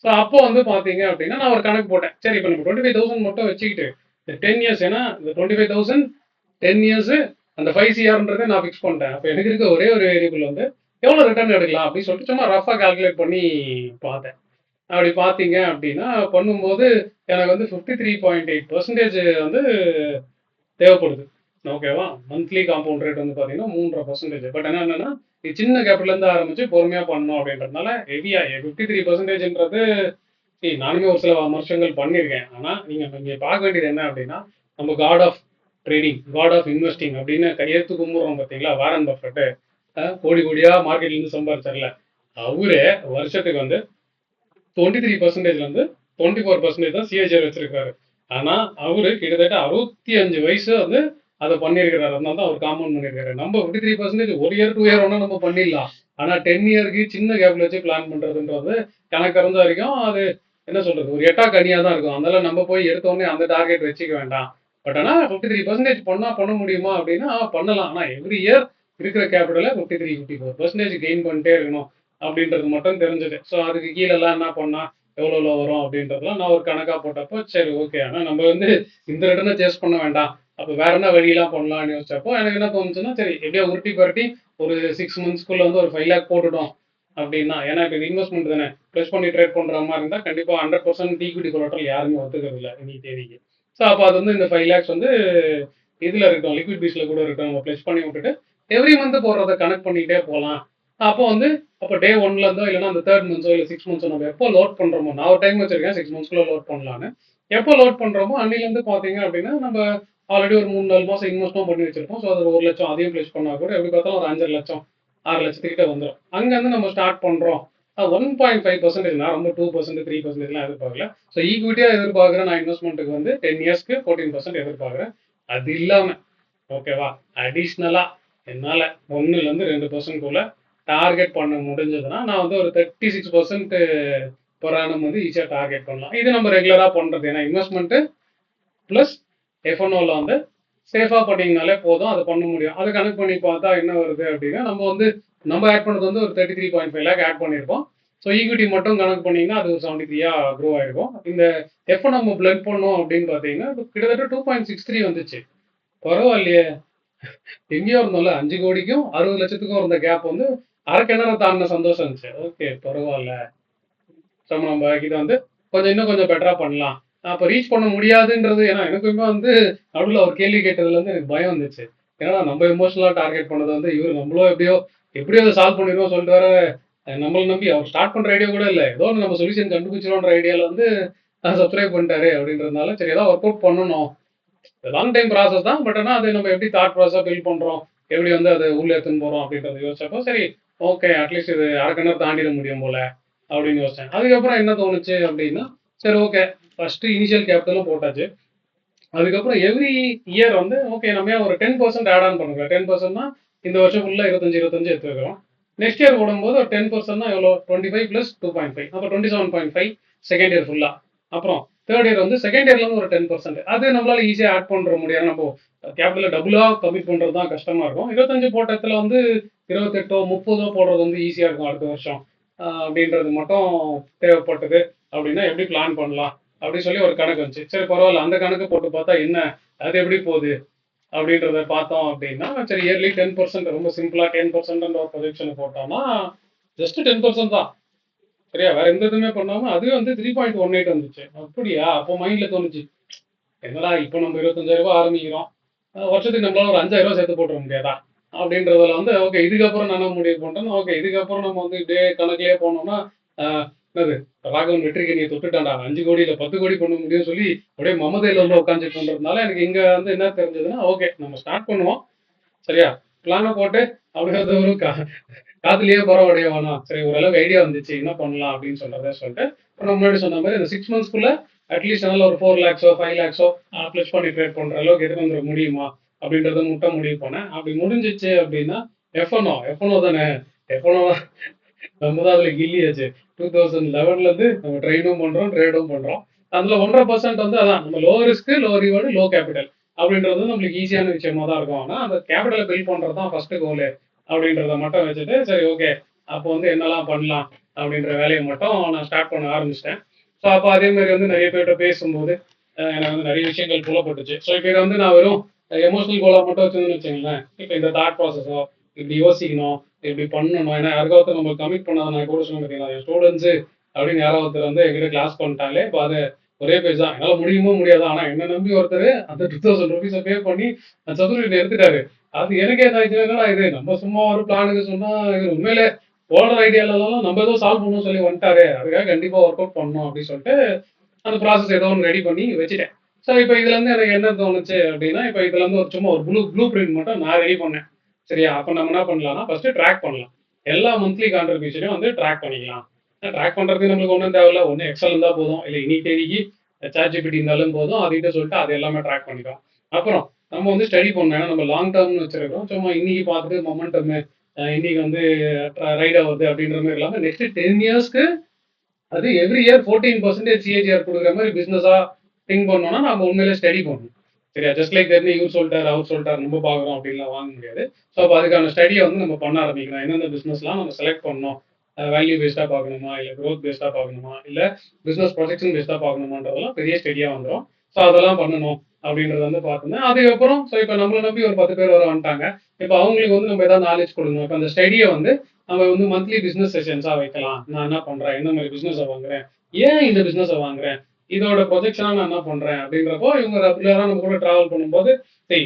ஸோ அப்போ வந்து பாத்தீங்க அப்படின்னா நான் ஒரு கணக்கு போட்டேன். சரி இப்போ நம்ம 25,000 மட்டும் வச்சுக்கிட்டு இந்த 10 இயர்ஸ் ஏன்னா இந்த 25,000 10 இயர்ஸ் அந்த 5 சிஆர்ன்றதை நான் ஃபிக்ஸ் பண்ணிட்டேன். அப்போ எனக்கு இருக்க ஒரே ஒரு வேரியபிள் வந்து எவ்வளோ ரிட்டர்ன் எடுக்கலாம் அப்படின்னு சொல்லிட்டு சும்மா ரஃபா கால்குலேட் பண்ணி பார்த்தேன். அப்படி பார்த்தீங்க அப்படின்னா பண்ணும்போது எனக்கு வந்து 53.8% வந்து தேவைப்படுது. ஓகேவா? மந்த்லி காம்பவுண்ட் ரேட் வந்து பார்த்தீங்கன்னா 3.5%. பட் என்னன்னா இது சின்ன கேபிட்டல்லேருந்து ஆரம்பிச்சு பொறுமையா பண்ணணும் அப்படின்றதுனால ஹெவியா 53%ன்றது நானுமே ஒரு சில வருஷங்கள் பண்ணியிருக்கேன். ஆனா நீங்க இங்க பார்க்க வேண்டியது என்ன அப்படின்னா நம்ம god of trading, god of investing அப்படின்னு கையெழுத்து கும்பிடுறோம் பார்த்தீங்களா? வாரன் பஃபெட் கோடி கோடியா மார்க்கெட்ல இருந்து சம்பாதிச்சார்ல, அவரே வருஷத்துக்கு வந்து 23%ல இருந்து 24% தான் சிஏஜிஆர் வச்சிருக்காரு. ஆனா அவரு கிட்டத்தட்ட 65 வயசு வந்து அதை பண்ணியிருக்கிறாரு. அதனால தான் அவர் காம்பவுண்ட் பண்ணியிருக்காரு. நம்ம 53% ஒரு இயர் 2 இயர் ஒன்னா நம்ம பண்ணிடலாம். ஆனா 10 இயருக்கு சின்ன கேப்ல வச்சு பிளான் பண்றதுன்றது எனக்கு தெரிஞ்ச வரைக்கும் அது என்ன சொல்றது ஒரு எட்டா கனியா தான் இருக்கும். அதனால நம்ம போய் எடுத்த உடனே அந்த டார்கெட் வச்சுக்க வேண்டாம். பட் ஆனா 53% பண்ண முடியுமா அப்படின்னா பண்ணலாம். ஆனா எவ்ரி இயர் இருக்கிற கேபிட்டலை 53-54% கெயின் பண்ணிட்டே இருக்கணும் அப்படின்றது மட்டும் தெரிஞ்சது. ஸோ அதுக்கு கீழெல்லாம் என்ன பண்ணா எவ்வளோ வரும் அப்படின்றதுலாம் நான் ஒரு கணக்காக போட்டப்போ சரி ஓகே. ஆனால் நம்ம வந்து இந்த ரிட்டர்னை சேஸ் பண்ண வேண்டாம். அப்போ வேற என்ன வழியெல்லாம் பண்ணலாம்னு யோசிச்சப்போ எனக்கு என்ன தோணுச்சுன்னா சரி எப்படியோ உருட்டி பரட்டி ஒரு 6 monthsக்குள்ள வந்து ஒரு 5 lakh போட்டுட்டோம் அப்படின்னா ஏன்னா இப்போ இன்வெஸ்ட்மெண்ட் தானே ப்ளஸ் பண்ணி ட்ரேட் பண்ணுற மாதிரி இருந்தால் கண்டிப்பாக 100% ஈக்விட்டி கொலாட்ரல் யாருமே ஒத்துக்கிறது இல்லை இன்னைக்கு தேதிக்கு. ஸோ அப்போ அது வந்து இந்த 5 lakhs வந்து இதில் இருக்கட்டும் லிக்விட் பீஸில் கூட இருக்கட்டும் நம்ம ப்ளஸ் பண்ணி விட்டுட்டு எவ்ரி மந்த் போடுறத கனெக்ட் பண்ணிகிட்டே போகலாம். அப்போ வந்து அப்போ டே 1ல இருந்தோ இல்லைன்னா அந்த 3rd monthஸோ இல்லை 6 monthஸோ நம்ம எப்போ லோட் பண்ணுறோமோ நான் ஒரு டைம் வச்சிருக்கேன் 6 monthsக்குள்ள லோட் பண்ணலான்னு. எப்போ லோட் பண்ணுறோமோ அன்னிலேருந்து பார்த்தீங்க அப்படின்னா நம்ம ஆல்ரெடி ஒரு 3-4 மாதம் இன்வெஸ்ட்டும் பண்ணி வச்சிருப்போம். ஸோ அது 1 லட்சம் அதையும் ப்ளஸ் பண்ணால் கூட எப்படி பார்த்தாலும் ஒரு 5 லட்சம் 6 லட்சத்துக்கிட்ட வந்துடும். அங்கேருந்து நம்ம ஸ்டார்ட் பண்ணுறோம். 1.5% நான் ரொம்ப 2% 3%லாம் எதிர்பார்க்கல. ஸோ ஈக்விட்டியாக எதிர்பார்க்குறேன் நான் இன்வெஸ்ட்மெண்ட்டுக்கு வந்து 10 இயர்ஸ்க்கு 14% எதிர்பார்க்குறேன். அது இல்லாமல் ஓகேவா அடிஷ்னலாக என்னால் 1-2 2%க்குள்ள டார்கெட் பண்ண முடிஞ்சதுன்னா நான் வந்து ஒரு 36% பெர் ஆனம் வந்து ஈஸியாக டார்கெட் பண்ணலாம். இது நம்ம ரெகுலராக பண்ணுறது ஏன்னா இன்வெஸ்ட்மெண்ட்டு ப்ளஸ் எஃப்என்ஓவில் வந்து சேஃபாக பண்ணிங்கனாலே போதும் அதை பண்ண முடியும். அதை கனெக்ட் பண்ணி பார்த்தா என்ன வருது அப்படின்னா நம்ம ஆட் பண்ணது வந்து ஒரு 33.5 lakh ஆட் பண்ணியிருக்கோம். ஸோ ஈக்விட்டி மட்டும் கனெக்ட் பண்ணிங்கன்னா அது ஒரு 73 க்ரோ ஆகிருக்கும். இந்த எஃப்என் நம்ம பிளட் பண்ணோம் அப்படின்னு பார்த்தீங்கன்னா கிட்டத்தட்ட 2.63 வந்துச்சு. பரவாயில்லையே எங்கேயோ இருந்தோம்ல 5 கோடிக்கும் 60 லட்சத்துக்கும் இருந்த கேப் வந்து அரை கிணறு தாண்டின சந்தோஷம் இருந்துச்சு. ஓகே பரவாயில்ல. நம்ம இதை வந்து இன்னும் கொஞ்சம் பெட்டரா பண்ணலாம். அப்போ ரீச் பண்ண முடியாதுன்றது ஏன்னா எனக்குமே வந்து நடுவில் அவர் கேள்வி கேட்டதுல இருந்து எனக்கு பயம் வந்துச்சு. ஏன்னா நம்ம எமோஷனலா டார்கெட் பண்ணது வந்து இவர் நம்மளும் எப்படியோ அதை சால்வ் பண்ணிடுவோம் சொல்லிட்டு வர நம்மளை நம்பி அவர் ஸ்டார்ட் பண்ற ஐடியா கூட இல்லை. ஏதோ நம்ம சொல்யூஷன் கண்டுபிடிச்சிடும்ன்ற ஐடியால வந்து சப்ஸ்கிரைப் பண்ணிட்டாரு அப்படின்றதுனால சரி ஏதாவது ஒர்க் அவுட் பண்ணணும். லாங் டைம் ப்ராசஸ் தான். பட் ஆனால் அது நம்ம எப்படி தாட் ப்ராசஸாக பில்ட் பண்ணுறோம் எப்படி வந்து அது உள்ளே எடுத்துன்னு போகிறோம் அப்படின்றத யோசிச்சப்போ சரி ஓகே அட்லீஸ்ட் இது அரை கிணறு தாண்டிட முடியும் போல அப்படின்னு யோசிச்சேன். அதுக்கப்புறம் என்ன தோணுச்சு அப்படின்னா சரி ஓகே ஃபர்ஸ்ட் இனிஷியல் கேபிட்டலும் போட்டாச்சு. அதுக்கப்புறம் எவ்ரி இயர் வந்து ஓகே நம்ம ஒரு 10% ஆட் ஆன் பண்ணுங்க. 10%னா இந்த வருஷம் ஃபுல்லாக 25 எடுத்து வைக்கிறோம். நெக்ஸ்ட் இயர் போடும்போது ஒரு 10% தான் எவ்வளோ 25 + 2.5 அப்போ 27.5 செகண்ட் இயர் ஃபுல்லாக. அப்புறம் தேர்ட் இயர் வந்து செகண்ட் இயர்லேருந்து ஒரு 10% அது நம்மளால ஈஸியாக ஆட் பண்ணுற முடியாது. நம்ம கேபிட்டலில் டபுளாக கமிட் பண்ணுறது தான் கஷ்டமாக இருக்கும். 25 போட்ட இடத்துல வந்து 28 30 போடுறது வந்து ஈஸியாக இருக்கும் அடுத்த வருஷம் அப்படின்றது மட்டும் தேவைப்பட்டது. அப்படின்னா எப்படி பிளான் பண்ணலாம் அப்படின்னு சொல்லி ஒரு கணக்கு வந்துச்சு. சரி பரவாயில்ல அந்த கணக்கு போட்டு பார்த்தா என்ன அது எப்படி போகுது அப்படின்றத பார்த்தோம் அப்படின்னா சரி இயர்லி 10% ரொம்ப சிம்பிளாக 10% ஒரு ப்ரொஜெக்ஷன் போட்டோம்னா ஜஸ்ட் 10% தான். சரியா வேற எந்த இதுவுமே பண்ணாம அது வந்து 3.18 வந்துச்சு. அப்படியா அப்போ மைண்ட்ல தோணுச்சு என்னடா இப்போ நம்ம 25,000 ஆரம்பிக்கிறோம் வருஷத்துக்கு நம்மளால ஒரு 5,000 சேர்த்து போட்டுற முடியாதா அப்படின்றதுல வந்து ஓகே இதுக்கப்புறம் நான் முடிவு பண்றேன். ஓகே இதுக்கப்புறம் நம்ம வந்து இப்படியே கணக்கிலே போனோம்னா என்னது ராகவன் வெற்றிக்கணியை தொட்டுட்டாண்டா 5 கோடி இல்லை 10 கோடி பண்ண முடியும்னு சொல்லி அப்படியே மமதையில வந்து உட்காந்துட்டு பண்றதுனால எனக்கு இங்க வந்து என்ன தெரிஞ்சதுன்னா ஓகே நம்ம ஸ்டார்ட் பண்ணுவோம் சரியா பிளான போட்டு அப்படியே வந்து ஒரு காத்துலயே பரவாயில்லையே வேணாம். சரி ஓரளவுக்கு ஐடியா வந்துச்சு. என்ன பண்ணலாம் அப்படின்னு சொல்லிட்டு, இப்ப நான் முன்னாடி சொன்ன மாரி இந்த 6 மந்த்ஸ்க்குள்ள அட்லீஸ்ட் என்னால ஒரு 4 லேக்ஸோ, 5 லேக்ஸோ பிளஸ் பண்ணி ட்ரேட் பண்ற அளவுக்கு எடுத்து வந்துர முடியுமா? அப்படின்றத முடிவு பண்ணேன். அப்படி முடிஞ்சிச்சு அப்படின்னா, எஃப்என்ஓ தானே. எஃப்என்ஓ நம்ம தான் அதுல கில்லியாச்சு. 2011ல இருந்து நம்ம ட்ரெயினும் பண்றோம், ட்ரேடும் பண்றோம். அதுல 1.5% வந்து அதான் நம்ம low risk, low reward, low capital அப்படின்றது வந்து நம்மளுக்கு ஈஸியான விஷயமா தான் இருக்கும். ஆனா அந்த கேபிட்டலை பில்ட் பண்றது தான் ஃபர்ஸ்ட் கோல் அப்படின்றத மட்டும் வச்சுட்டு சரி ஓகே அப்போ வந்து என்னெல்லாம் பண்ணலாம் அப்படின்ற வேலையை மட்டும் நான் ஸ்டார்ட் பண்ண ஆரம்பிச்சிட்டேன். ஸோ அப்போ அதே மாதிரி வந்து நிறைய பேர்கிட்ட பேசும்போது எனக்கு வந்து நிறைய விஷயங்கள் புலப்பட்டுச்சு. ஸோ இப்போ இதை வந்து நான் வெறும் எமோஷனல் கோலா மட்டும் வச்சிருந்தேன்னு வச்சுங்களேன். இப்போ இந்த தாட் ப்ராசஸோ இப்படி யோசிக்கணும், இப்படி பண்ணணும். ஏன்னா யாருக்காவது நம்ம கமிட் பண்ணாத நான் கூட சொன்ன பார்த்தீங்களா என் ஸ்டூடெண்ட்ஸு அப்படின்னு யாராவது ஒருத்தர் வந்து எங்கிட்ட கிளாஸ் பண்ணிட்டாலே இப்போ அது ஒரே பேஜ் தான். என்னால் முடியுமோ முடியாதா. ஆனால் என்ன நம்பி ஒருத்தர் அந்த 2000 ருபீஸை பே பண்ணி அந்த சர்டிஃபிகேட் எடுத்துட்டாரு. அது எனக்கே இதாச்சு என்னடா இது நம்ம சும்மா ஒரு பிளானுக்கு சொன்னா இது உண்மையிலே ஓடுற ஐடியாலலாம் நம்ம ஏதோ சால்வ் பண்ணணும்னு சொல்லி வந்துட்டாரு. அதுக்காக கண்டிப்பா ஒர்க் அவுட் பண்ணணும் அப்படின்னு சொல்லிட்டு அந்த ப்ராசஸ் ஏதோ ஒன்று ரெடி பண்ணி வச்சுட்டேன். ஸோ இப்போ இதுல இருந்து எனக்கு என்ன தோணுச்சு அப்படின்னா, இப்போ இதுல இருந்து ஒரு சும்மா ஒரு ப்ளூ பிரிண்ட் மட்டும் நான் ரெடி பண்ணேன். சரியா? அப்ப நம்ம என்ன பண்ணலாம்னா ஃபர்ஸ்ட் ட்ராக் பண்ணலாம். எல்லா மந்த்லி கான்ட்ரிபியூஷனையும் வந்து ட்ராக் பண்ணிக்கலாம். ட்ராக் பண்றதுக்கு நம்மளுக்கு ஒன்றும் தேவையில்ல. ஒன்று எக்ஸல் இருந்தா போதும். இல்லை இன்னைக்கு தேதிக்கு சாட்ஜிபிடி இருந்தாலும் போதும். அதுகிட்ட சொல்லிட்டு அது எல்லாமே ட்ராக் பண்ணிக்கலாம். அப்புறம் நம்ம வந்து ஸ்டடி பண்ணணும். ஏன்னா நம்ம லாங் டேர்ம்னு வச்சிருக்கோம். சும்மா இன்னைக்கு பார்த்துட்டு மொமெண்டம் இன்னைக்கு வந்து ரைட் ஆகுது அப்படின்ற மாதிரி இல்லாமல் நெக்ஸ்ட் 10 இயர்ஸ்க்கு அது எவ்ரி இயர் 14% சிஏஜிஆர் கொடுக்குற மாதிரி பிசினஸா திங்க் பண்ணோம்னா நம்ம உண்மையிலே ஸ்டடி பண்ணணும். சரியா? ஜஸ்ட் லைக் தெரிஞ்சு இவர் சொல்லிட்டாரு அவர் சொல்லிட்டாரு நம்ம பார்க்குறோம் அப்படின்லாம் வாங்க முடியாது. ஸோ அப்போ அதுக்கான ஸ்டடியை வந்து நம்ம பண்ண ஆரம்பிக்கலாம். எந்தெந்த பிசினஸ்லாம் நம்ம செலக்ட் பண்ணணும். வேல்யூ பேஸ்டாக பார்க்கணுமா, இல்லை க்ரோத் பேஸ்டாக பார்க்கணுமா, இல்லை பிசினஸ் ப்ரொஜெக்ஷன் பேஸ்டாக பார்க்கணுமான்றதெல்லாம் பெரிய ஸ்டடியாக வந்துடும். ஸோ அதெல்லாம் பண்ணணும் அப்படின்றது வந்து பார்த்துருந்தேன். அதுக்கப்புறம் ஸோ இப்போ நம்மளை நம்பி ஒரு 10 பேர் வர வந்துட்டாங்க. இப்போ அவங்களுக்கு வந்து நம்ம ஏதாவது நாலேஜ் கொடுக்கணும். இப்போ அந்த ஸ்டடியை வந்து நம்ம வந்து மந்த்லி பிசினஸ் செஷன்ஸாக வைக்கலாம். நான் என்ன பண்றேன், என்ன மாதிரி பிசினஸை வாங்குறேன், ஏன் இந்த பிசினஸை வாங்குறேன், இதோட ப்ரொஜெக்ஷனா நான் என்ன பண்றேன் அப்படின்றப்போ இவங்க ரெகுலரா நம்ம கூட டிராவல் பண்ணும்போது சரி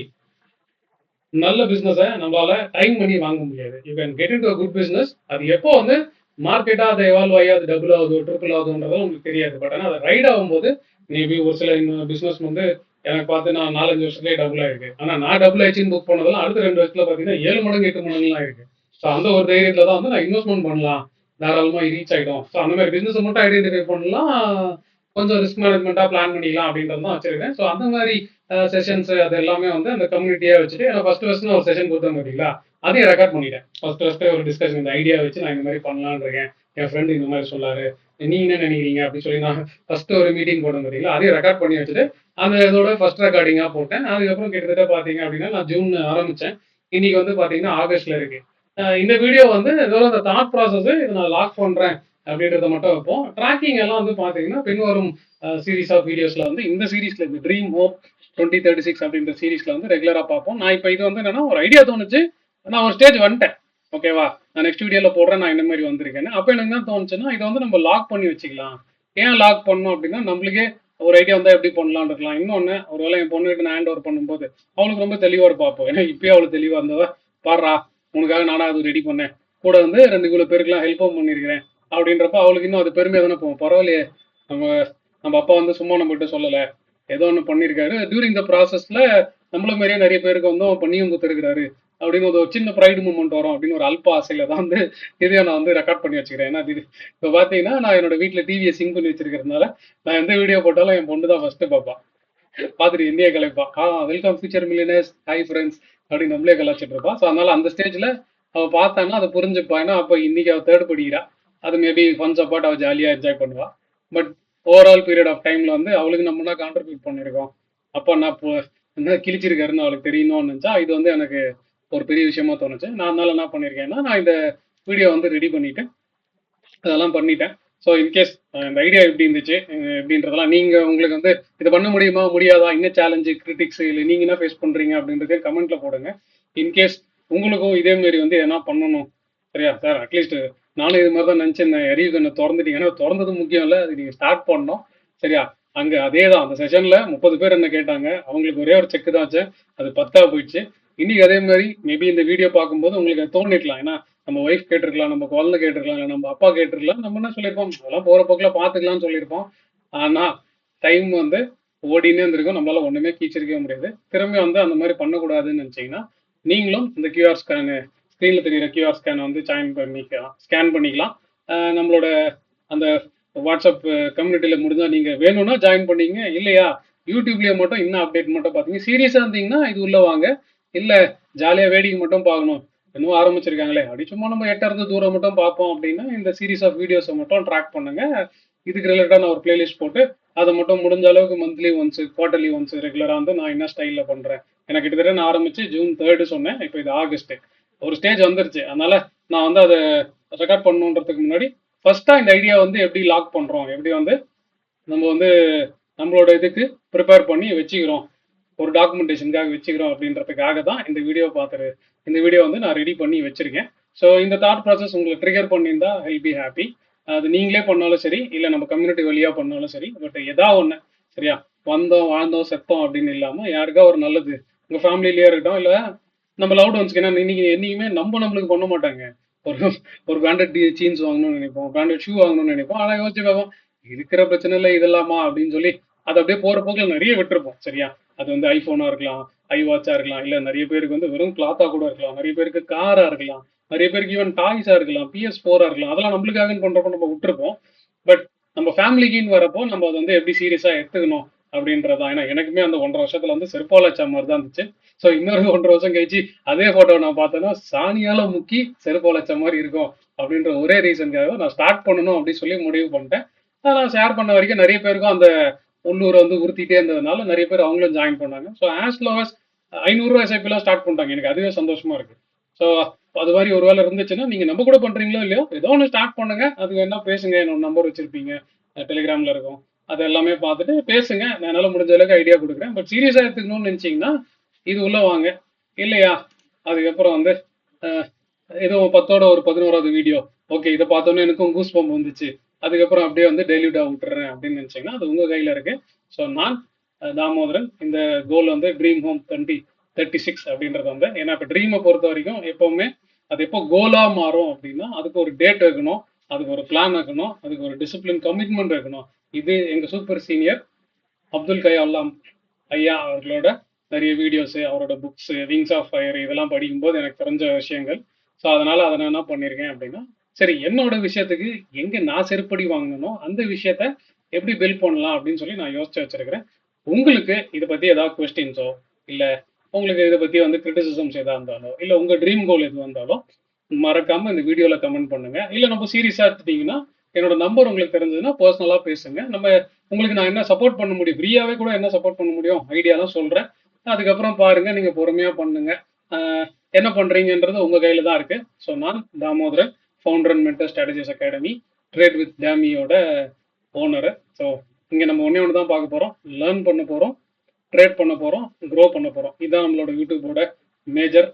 நல்ல பிசினஸை நம்மளால டைம் பண்ணி வாங்க முடியாது. You can get in to good business. அது எப்போ வந்து மார்க்கெட்டா அதை எவால்வ் ஆகி அது டபுள் ஆகுது ட்ரிபிள் ஆகுதுன்றதும் உங்களுக்கு தெரியாது. பட் ஆனால் அது ரைட் ஆகும்போது மேபி ஒரு சில பிசினஸ் வந்து எனக்கு பார்த்து நான் 4-5 வருஷத்துலேயே டபுள் ஆயிருக்கு. ஆனா நான் டபுள் ஆயிடுச்சுன்னு புக் பண்ணதெல்லாம் அடுத்த 2 வருஷத்துல பார்த்தீங்கன்னா 7 மடங்கு 8 மடங்குலாம் இருக்கு. ஸோ அந்த ஒரு தைரியத்துல தான் வந்து நான் இன்வெஸ்ட்மெண்ட் பண்ணலாம், தாராளமா ரீச் ஆகிடும். ஸோ அந்த மாதிரி பிசினஸ் மட்டும் ஐடென்டிஃபை பண்ணலாம், கொஞ்சம் ரிஸ்க் மேனேஜ்மெண்ட்டாக பிளான் பண்ணிக்கலாம் அப்படின்றது தான் வச்சிருக்கேன். ஸோ அந்த மாதிரி செஷன்ஸ் அது எல்லாமே வந்து அந்த கம்யூனிட்டியாக வச்சுட்டு ஏன்னா ஃபர்ஸ்ட் நான் ஒரு செஷன் கொடுத்தேன் பார்த்தீங்களா, அதையும் ரெக்கார்ட் பண்ணிட்டேன். ஃபர்ஸ்ட் ஒரு டிஸ்கஷன் இந்த ஐடியா வச்சு நான் இந்த மாதிரி பண்ணலான்னு இருக்கேன், என் ஃப்ரெண்டு இந்த மாதிரி சொல்லாரு, நீங்க என்ன நினைக்கிறீங்க அப்படின்னு சொல்லி நான் ஃபர்ஸ்ட் ஒரு மீட்டிங் போட்டேன் பார்த்தீங்களா, அதையும் ரெக்கார்ட் பண்ணி வச்சுட்டு அந்த இதோட ஃபர்ஸ்ட் ரெக்கார்டிங்காக போட்டேன். அதுக்கப்புறம் கிட்டத்தட்ட பார்த்தீங்க அப்படின்னா நான் ஜூன் ஆரம்பித்தேன். இன்னைக்கு வந்து பார்த்தீங்கன்னா ஆகஸ்ட்ல இருக்கு. இந்த வீடியோ வந்து ஏதோ அந்த தாட் ப்ராசஸ் இதை நான் லாக் பண்ணுறேன் அப்படின்றத மட்டும் வைப்போம். ட்ராக்கிங் எல்லாம் வந்து பார்த்தீங்கன்னா பின்வரும் சீரீஸ் ஆஃப் வீடியோஸ்ல வந்து இந்த சீரீஸ்ல இந்த ட்ரீம் ஹோப் 2036 அப்படின்ற சீரீஸ்ல வந்து ரெகுலரா பார்ப்போம். நான் இப்போ இது வந்து என்னன்னா ஒரு ஐடியா தோணுச்சு, நான் ஒரு ஸ்டேஜ் வந்துட்டேன். ஓகேவா, நான் நெக்ஸ்ட் வீடியோல போடுறேன் நான் இந்த மாதிரி வந்திருக்கேன்னு. அப்போ எனக்கு தான் தோணுச்சுன்னா இதை வந்து நம்ம லாக் பண்ணி வச்சுக்கலாம். ஏன் லாக் பண்ணணும் அப்படின்னா நம்மளுக்கே ஒரு ஐடியா வந்தா எப்படி பண்ணலாம்னு இருக்கலாம். இன்னொன்னு ஒருவேளை என் பொண்ணுகிட்ட நான் ஹேண்ட் ஓவர் பண்ணும்போது அவளுக்கு ரொம்ப தெளிவா பார்ப்போம். ஏன்னா இப்பயே அவளுக்கு தெளிவா இருந்தவ பாடுறா உனக்காக நானா அது ரெடி பண்ணேன், கூட வந்து 2 இவ்வளோ பேருக்குலாம் ஹெல்ப்பும் பண்ணியிருக்கிறேன் அப்படின்றப்ப அவளுக்கு இன்னும் அது பெருமையாக தானே போகும். பரவாயில்லையே நம்ம நம்ம அப்பா வந்து சும்மா நம்மகிட்ட சொல்லலை, ஏதோ ஒன்று பண்ணியிருக்காரு, டியூரிங் த ப்ராசஸ்ல நம்மள மாதிரியே நிறைய பேருக்கு வந்து அவன் பண்ணியும் கொடுத்துருக்காரு அப்படின்னு ஒரு சின்ன ப்ரைடு மூமெண்ட் வரும் அப்படின்னு ஒரு அல்ப ஆசையில தான் வந்து இதையும் நான் வந்து ரெக்கார்ட் பண்ணி வச்சுக்கிறேன். ஏன்னா இது இப்போ பார்த்தீங்கன்னா நான் என்னோட வீட்டில் டிவியை சிங் பண்ணி வச்சிருக்கிறதுனால நான் எந்த வீடியோ போட்டாலும் என் பொண்ணு தான் ஃபர்ஸ்ட் பார்ப்பா. பார்த்துட்டு இந்தியா கலைப்பா welcome future millionaires hi friends அப்படின்னு நம்மளே கலாச்சிட்டு இருப்பா. ஸோ அதனால அந்த ஸ்டேஜ்ல அவள் பார்த்தான்னா அதை புரிஞ்சுப்பா. ஏன்னா அப்போ இன்னைக்கு அவள் தேர்ட் படிக்கிறா, அது மேபி ஃபன் சப்போர்ட் அவள் ஜாலியாக என்ஜாய் பண்ணுவா. பட் ஓவரால் பீரியட் ஆஃப் டைம்ல வந்து அவளுக்கு நம்ம தான் கான்ட்ரிபியூட் பண்ணியிருக்கோம், அப்போ நான் இப்போ என்ன கிழிச்சிருக்காருன்னு அவளுக்கு தெரியணும்னு நினச்சா இது வந்து எனக்கு ஒரு பெரிய விஷயமா தோணுச்சு. நான் அதனால என்ன பண்ணியிருக்கேன்னா நான் இந்த வீடியோ வந்து ரெடி பண்ணிட்டு அதெல்லாம் பண்ணிட்டேன். ஸோ இன்கேஸ் இந்த ஐடியா எப்படி இருந்துச்சு எப்படின்றதெல்லாம் நீங்கள் உங்களுக்கு வந்து இதை பண்ண முடியுமா முடியாதா, என்ன சேலஞ்சு கிரிட்டிக்ஸ் இல்லை நீங்கள் என்ன ஃபேஸ் பண்ணுறீங்க அப்படின்றத கமெண்ட்ல போடுங்க. இன்கேஸ் உங்களுக்கும் இதே மாதிரி வந்து என்ன பண்ணணும் சரியா சார், அட்லீஸ்ட் நானும் இது மாதிரி தான் நினச்சேன், அறிவு என்ன திறந்துட்டீங்கன்னா திறந்தது முக்கியம் இல்லை, அது நீங்கள் ஸ்டார்ட் பண்ணணும் சரியா. அங்கே அதே தான் அந்த செஷனில் 30 பேர் என்ன கேட்டாங்க, அவங்களுக்கு ஒரே ஒரு செக்கு தான் ஆச்சு, அது 10ஆ போயிடுச்சு. இன்னைக்கு அதே மாதிரி மேபி இந்த வீடியோ பார்க்கும்போது உங்களுக்கு தோணிருக்கலாம், ஏன்னா நம்ம ஒய்ஃப் கேட்டிருக்கலாம், நம்ம குழந்தை கேட்டிருக்கலாம், இல்லை நம்ம அப்பா கேட்டிருக்கலாம், நம்ம என்ன சொல்லியிருப்போம் அதெல்லாம் போகிற போக்கில் பார்த்துக்கலாம்னு சொல்லியிருப்போம். ஆனால் டைம் வந்து ஓடினே இருந்திருக்கும், நம்மளால ஒன்றுமே கீச்சிருக்கவே முடியாது. திரும்பி வந்து அந்த மாதிரி பண்ணக்கூடாதுன்னு நினச்சிங்கன்னா நீங்களும் இந்த கியூஆர் ஸ்க்ரீனில் தெரியுற கியூஆர் ஸ்கேனை வந்து ஸ்கேன் பண்ணிக்கலாம். நம்மளோட அந்த வாட்ஸ்அப் கம்யூனிட்டியில் முடிஞ்சால் நீங்கள் வேணும்னா ஜாயின் பண்ணிங்க. இல்லையா யூடியூப்லேயே மட்டும் இன்னும் அப்டேட் மட்டும் பார்த்தீங்க. சீரியஸாக இருந்தீங்கன்னா இது உள்ள வாங்க. இல்லை ஜாலியாக வேடிக்கை மட்டும் பார்க்கணும், இன்னும் ஆரம்பிச்சிருக்காங்களே அப்படி சும்மா நம்ம எட்டறது தூரம் மட்டும் பார்ப்போம் அப்படின்னா இந்த சீரீஸ் ஆஃப் வீடியோஸை மட்டும் ட்ராக் பண்ணுங்க. இதுக்கு ரிலேட்டடான ஒரு பிளேலிஸ்ட் போட்டு அதை மட்டும் முடிஞ்ச அளவுக்கு மந்த்லி ஒன்ஸ், குவார்டர்லி ஒன்ஸ் ரெகுலராக வந்து நான் என்ன ஸ்டைலில் பண்ணுறேன். எனக்கு கிட்டத்தட்ட நான் ஆரம்பிச்சு ஜூன் 3 சொன்னேன். இப்போ இது ஆகஸ்ட், ஒரு ஸ்டேஜ் வந்துருச்சு. அதனால நான் வந்து அதை ரெக்கார்ட் பண்ணணுன்றதுக்கு முன்னாடி ஃபர்ஸ்டா இந்த ஐடியா வந்து எப்படி லாக் பண்றோம், எப்படி வந்து நம்ம வந்து நம்மளோட இதுக்கு ப்ரிப்பேர் பண்ணி வச்சுக்கிறோம், ஒரு டாக்குமெண்டேஷனுக்காக வச்சுக்கிறோம் அப்படின்றதுக்காக தான் இந்த வீடியோ வந்து நான் ரெடி பண்ணி வச்சிருக்கேன். ஸோ இந்த தாட் ப்ராசஸ் உங்களுக்கு ட்ரிகர் பண்ணியிருந்தா ஹெல் பி ஹாப்பி. அது நீங்களே பண்ணாலும் சரி, இல்லை நம்ம கம்யூனிட்டி வழியாக பண்ணாலும் சரி, பட் எதா ஒன்று சரியா, வந்தோம் வாழ்ந்தோம் செத்தோம் அப்படின்னு இல்லாமல் யாருக்கா ஒரு நல்லது உங்கள் ஃபேமிலியிலேயே இருக்கட்டும், இல்லை நம்ம லவுட் ஒன்ஸ்க்கு. ஏன்னா இன்னைக்கு என்னைக்குமே நம்மளுக்கு பண்ண மாட்டாங்க. ஒரு ஒரு பிராண்டட் ஜீன்ஸ் வாங்கணும்னு நினைப்போம், பிராண்டட் ஷூ வாங்கணும்னு நினைப்போம். ஆனால் யோசிச்சு பார்ப்போம், இருக்கிற பிரச்சனை இல்லை இதெல்லாமா அப்படின்னு சொல்லி அதை அப்படியே போகிற போக்கில் நிறைய விட்டுருப்போம். சரியா, அது வந்து ஐஃபோனாக இருக்கலாம், ஐவாட்சாக இருக்கலாம், இல்லை நிறைய பேருக்கு வந்து வெறும் கிளாத்தாக கூட இருக்கலாம், நிறைய பேருக்கு காராக இருக்கலாம், நிறைய பேருக்கு ஈவன் டாய்ஸாக இருக்கலாம், PS4 இருக்கலாம். அதெல்லாம் நம்மளுக்காகன்னு பண்ணுறப்போ நம்ம விட்டுருப்போம். பட் நம்ம ஃபேமிலிக்குன்னு வரப்போ நம்ம அதை வந்து எப்படி சீரியஸாக எடுத்துக்கணும் அப்படின்றதான். ஏன்னா எனக்குமே அந்த 1.5 வருஷத்துல வந்து செருப்பாலச்சா மாதிரி தான் இருந்துச்சு. ஸோ இன்னொரு 1.5 வருஷம் கழிச்சு அதே போட்டோ நான் பார்த்தேன்னா சாணியால முக்கி செருப்பாலச்ச மாதிரி இருக்கும் அப்படின்ற ஒரே ரீசனுக்காக நான் ஸ்டார்ட் பண்ணணும் அப்படின்னு சொல்லி முடிவு பண்ணிட்டேன். நான் ஷேர் பண்ண வரைக்கும் நிறைய பேருக்கும் அந்த உள்ளூரை வந்து உறுத்திட்டே இருந்ததுனால நிறைய பேர் அவங்களும் ஜாயின் பண்ணாங்க. ஸோ ஆஸ் லோ அஸ் 500 எஸ்ஐபிலாம் ஸ்டார்ட் பண்ணிட்டாங்க. எனக்கு அதுவே சந்தோஷமா இருக்கு. ஸோ அது மாதிரி ஒரு வேலை இருந்துச்சுன்னா நீங்க நம்ம கூட பண்றீங்களோ இல்லையோ ஏதோ ஒன்று ஸ்டார்ட் பண்ணுங்க. அதுக்கு என்ன பேசுங்க, என்னோட நம்பர் வச்சிருப்பீங்க, டெலிகிராம்ல இருக்கும், அது எல்லாமே பார்த்துட்டு பேசுங்க. நான் என்னால் முடிஞ்ச அளவுக்கு ஐடியா கொடுக்குறேன். பட் சீரியஸாக எடுத்துக்கணும்னு நினச்சிங்கன்னா இது உள்ள வாங்க. இல்லையா அதுக்கப்புறம் வந்து ஏதோ 10ஓட ஒரு 11வது வீடியோ, ஓகே இதை பார்த்தோன்னே எனக்கும் கூஸ் பம்ப் வந்துச்சு, அதுக்கப்புறம் அப்படியே வந்து டெலியூட்டாக விட்டுறேன் அப்படின்னு நினச்சிங்கன்னா அது உங்கள் கையில் இருக்கு. ஸோ நான் தாமோதரன். இந்த கோல் வந்து ட்ரீம் ஹோம் 2036 அப்படின்றது வந்து, ஏன்னா இப்போ ட்ரீமை பொறுத்த வரைக்கும் எப்போவுமே அது எப்போ கோலாக மாறும் அப்படின்னா அதுக்கு ஒரு டேட் வைக்கணும், அதுக்கு ஒரு பிளான் வைக்கணும், அதுக்கு ஒரு டிசிப்ளின் கமிட்மெண்ட் வைக்கணும். இது எங்கள் சூப்பர் சீனியர் அப்துல் கலாம் ஐயா அவர்களோட நிறைய வீடியோஸு, அவரோட புக்ஸு, விங்ஸ் ஆஃப் ஃபயர் இதெல்லாம் படிக்கும்போது எனக்கு தெரிஞ்ச விஷயங்கள். ஸோ அதனால் அதை நான் என்ன பண்ணியிருக்கேன் அப்படின்னா, சரி என்னோட விஷயத்துக்கு எங்கே நான் செருப்படி வாங்கணும் அந்த விஷயத்த எப்படி பில்ட் பண்ணலாம் அப்படின்னு சொல்லி நான் யோசிச்சு வச்சிருக்கிறேன். உங்களுக்கு இதை பற்றி ஏதாவது கொஸ்டின்ஸோ, இல்லை உங்களுக்கு இதை பற்றி வந்து கிரிட்டிசிசம்ஸ் எதாக இருந்தாலோ, இல்லை உங்கள் ட்ரீம் கோல் எது வந்தாலும் மறக்காமல் இந்த வீடியோவில் கமெண்ட் பண்ணுங்கள். இல்லை நம்ம சீரியஸாக எடுத்துட்டிங்கன்னா என்னோட நம்பர் உங்களுக்கு தெரிஞ்சதுன்னா பர்சனலாக பேசுங்க. உங்களுக்கு நான் என்ன சப்போர்ட் பண்ண முடியும், ஃப்ரீயாகவே கூட என்ன சப்போர்ட் பண்ண முடியும் ஐடியா தான் சொல்கிறேன். அதுக்கப்புறம் பாருங்க, நீங்கள் பொறுமையாக பண்ணுங்க. என்ன பண்ணுறீங்கன்றது உங்கள் கையில் தான் இருக்குது. ஸோ நான் Damodaran, founder and mentor strategies academy, trade with டேமியோட ஓனரு. ஸோ இங்கே நம்ம ஒன்று தான் பார்க்க போகிறோம், லேர்ன் பண்ண போகிறோம், ட்ரேட் பண்ண போகிறோம், க்ரோ பண்ண போகிறோம். இதுதான் நம்மளோட யூடியூபோட மேஜர்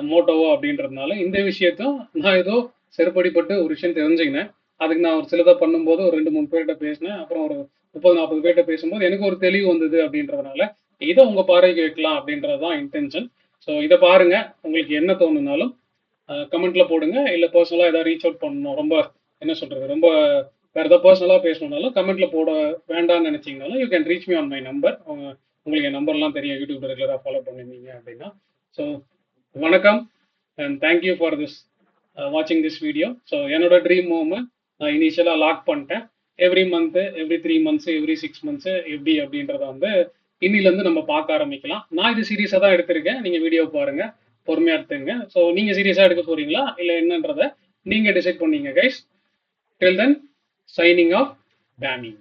மோட்டோவோ அப்படின்றதுனால இந்த விஷயத்தையும் நான் ஏதோ செருப்படிப்பட்டு ஒரு விஷயம் தெரிஞ்சுக்கினேன். அதுக்கு நான் ஒரு சிலதை பண்ணும்போது ஒரு 2-3 பேர்கிட்ட பேசினேன். அப்புறம் ஒரு 30-40 பேர்கிட்ட பேசும்போது எனக்கு ஒரு தெளிவு வந்தது அப்படின்றதுனால இதை உங்கள் பார்வைக்கு வைக்கலாம் அப்படின்றது தான் இன்டென்ஷன். ஸோ இதை பாருங்க, உங்களுக்கு என்ன தோணுனாலும் கமெண்ட்ல போடுங்க. இல்லை பர்சனலாக ஏதாவது ரீச் அவுட் பண்ணணும், ரொம்ப என்ன சொல்றது, ரொம்ப வேறு ஏதாவது பர்சனலாக பேசணுன்னாலும் கமெண்ட்ல போட வேண்டாம்னு நினைச்சிங்கனாலும் you can reach me on my number. உங்களுக்கு என் நம்பர்லாம் தெரியும், யூடியூப் ரெகுலராக ஃபாலோ பண்ணியிருந்தீங்க அப்படின்னா. ஸோ வணக்கம் அண்ட் தேங்க்யூ ஃபார் திஸ் வாட்சிங் திஸ் வீடியோ. ஸோ என்னோட ட்ரீம் ஹோமை நான் இனிஷியலாக லாக் பண்ணிட்டேன். Every month, every 3 months, every 6 months எப்படி அப்படின்றத வந்து இன்னிலேருந்து நம்ம பார்க்க ஆரம்பிக்கலாம். நான் இது சீரியஸாக தான் எடுத்திருக்கேன். நீங்கள் வீடியோ பாருங்க, பொறுமையாக எடுத்துங்க. ஸோ நீங்கள் சீரியஸாக எடுக்க போறீங்களா இல்லை என்னன்றதை நீங்கள் டிசைட் பண்ணீங்க கைஸ். டில் தென், சைனிங் ஆஃப், டேமி.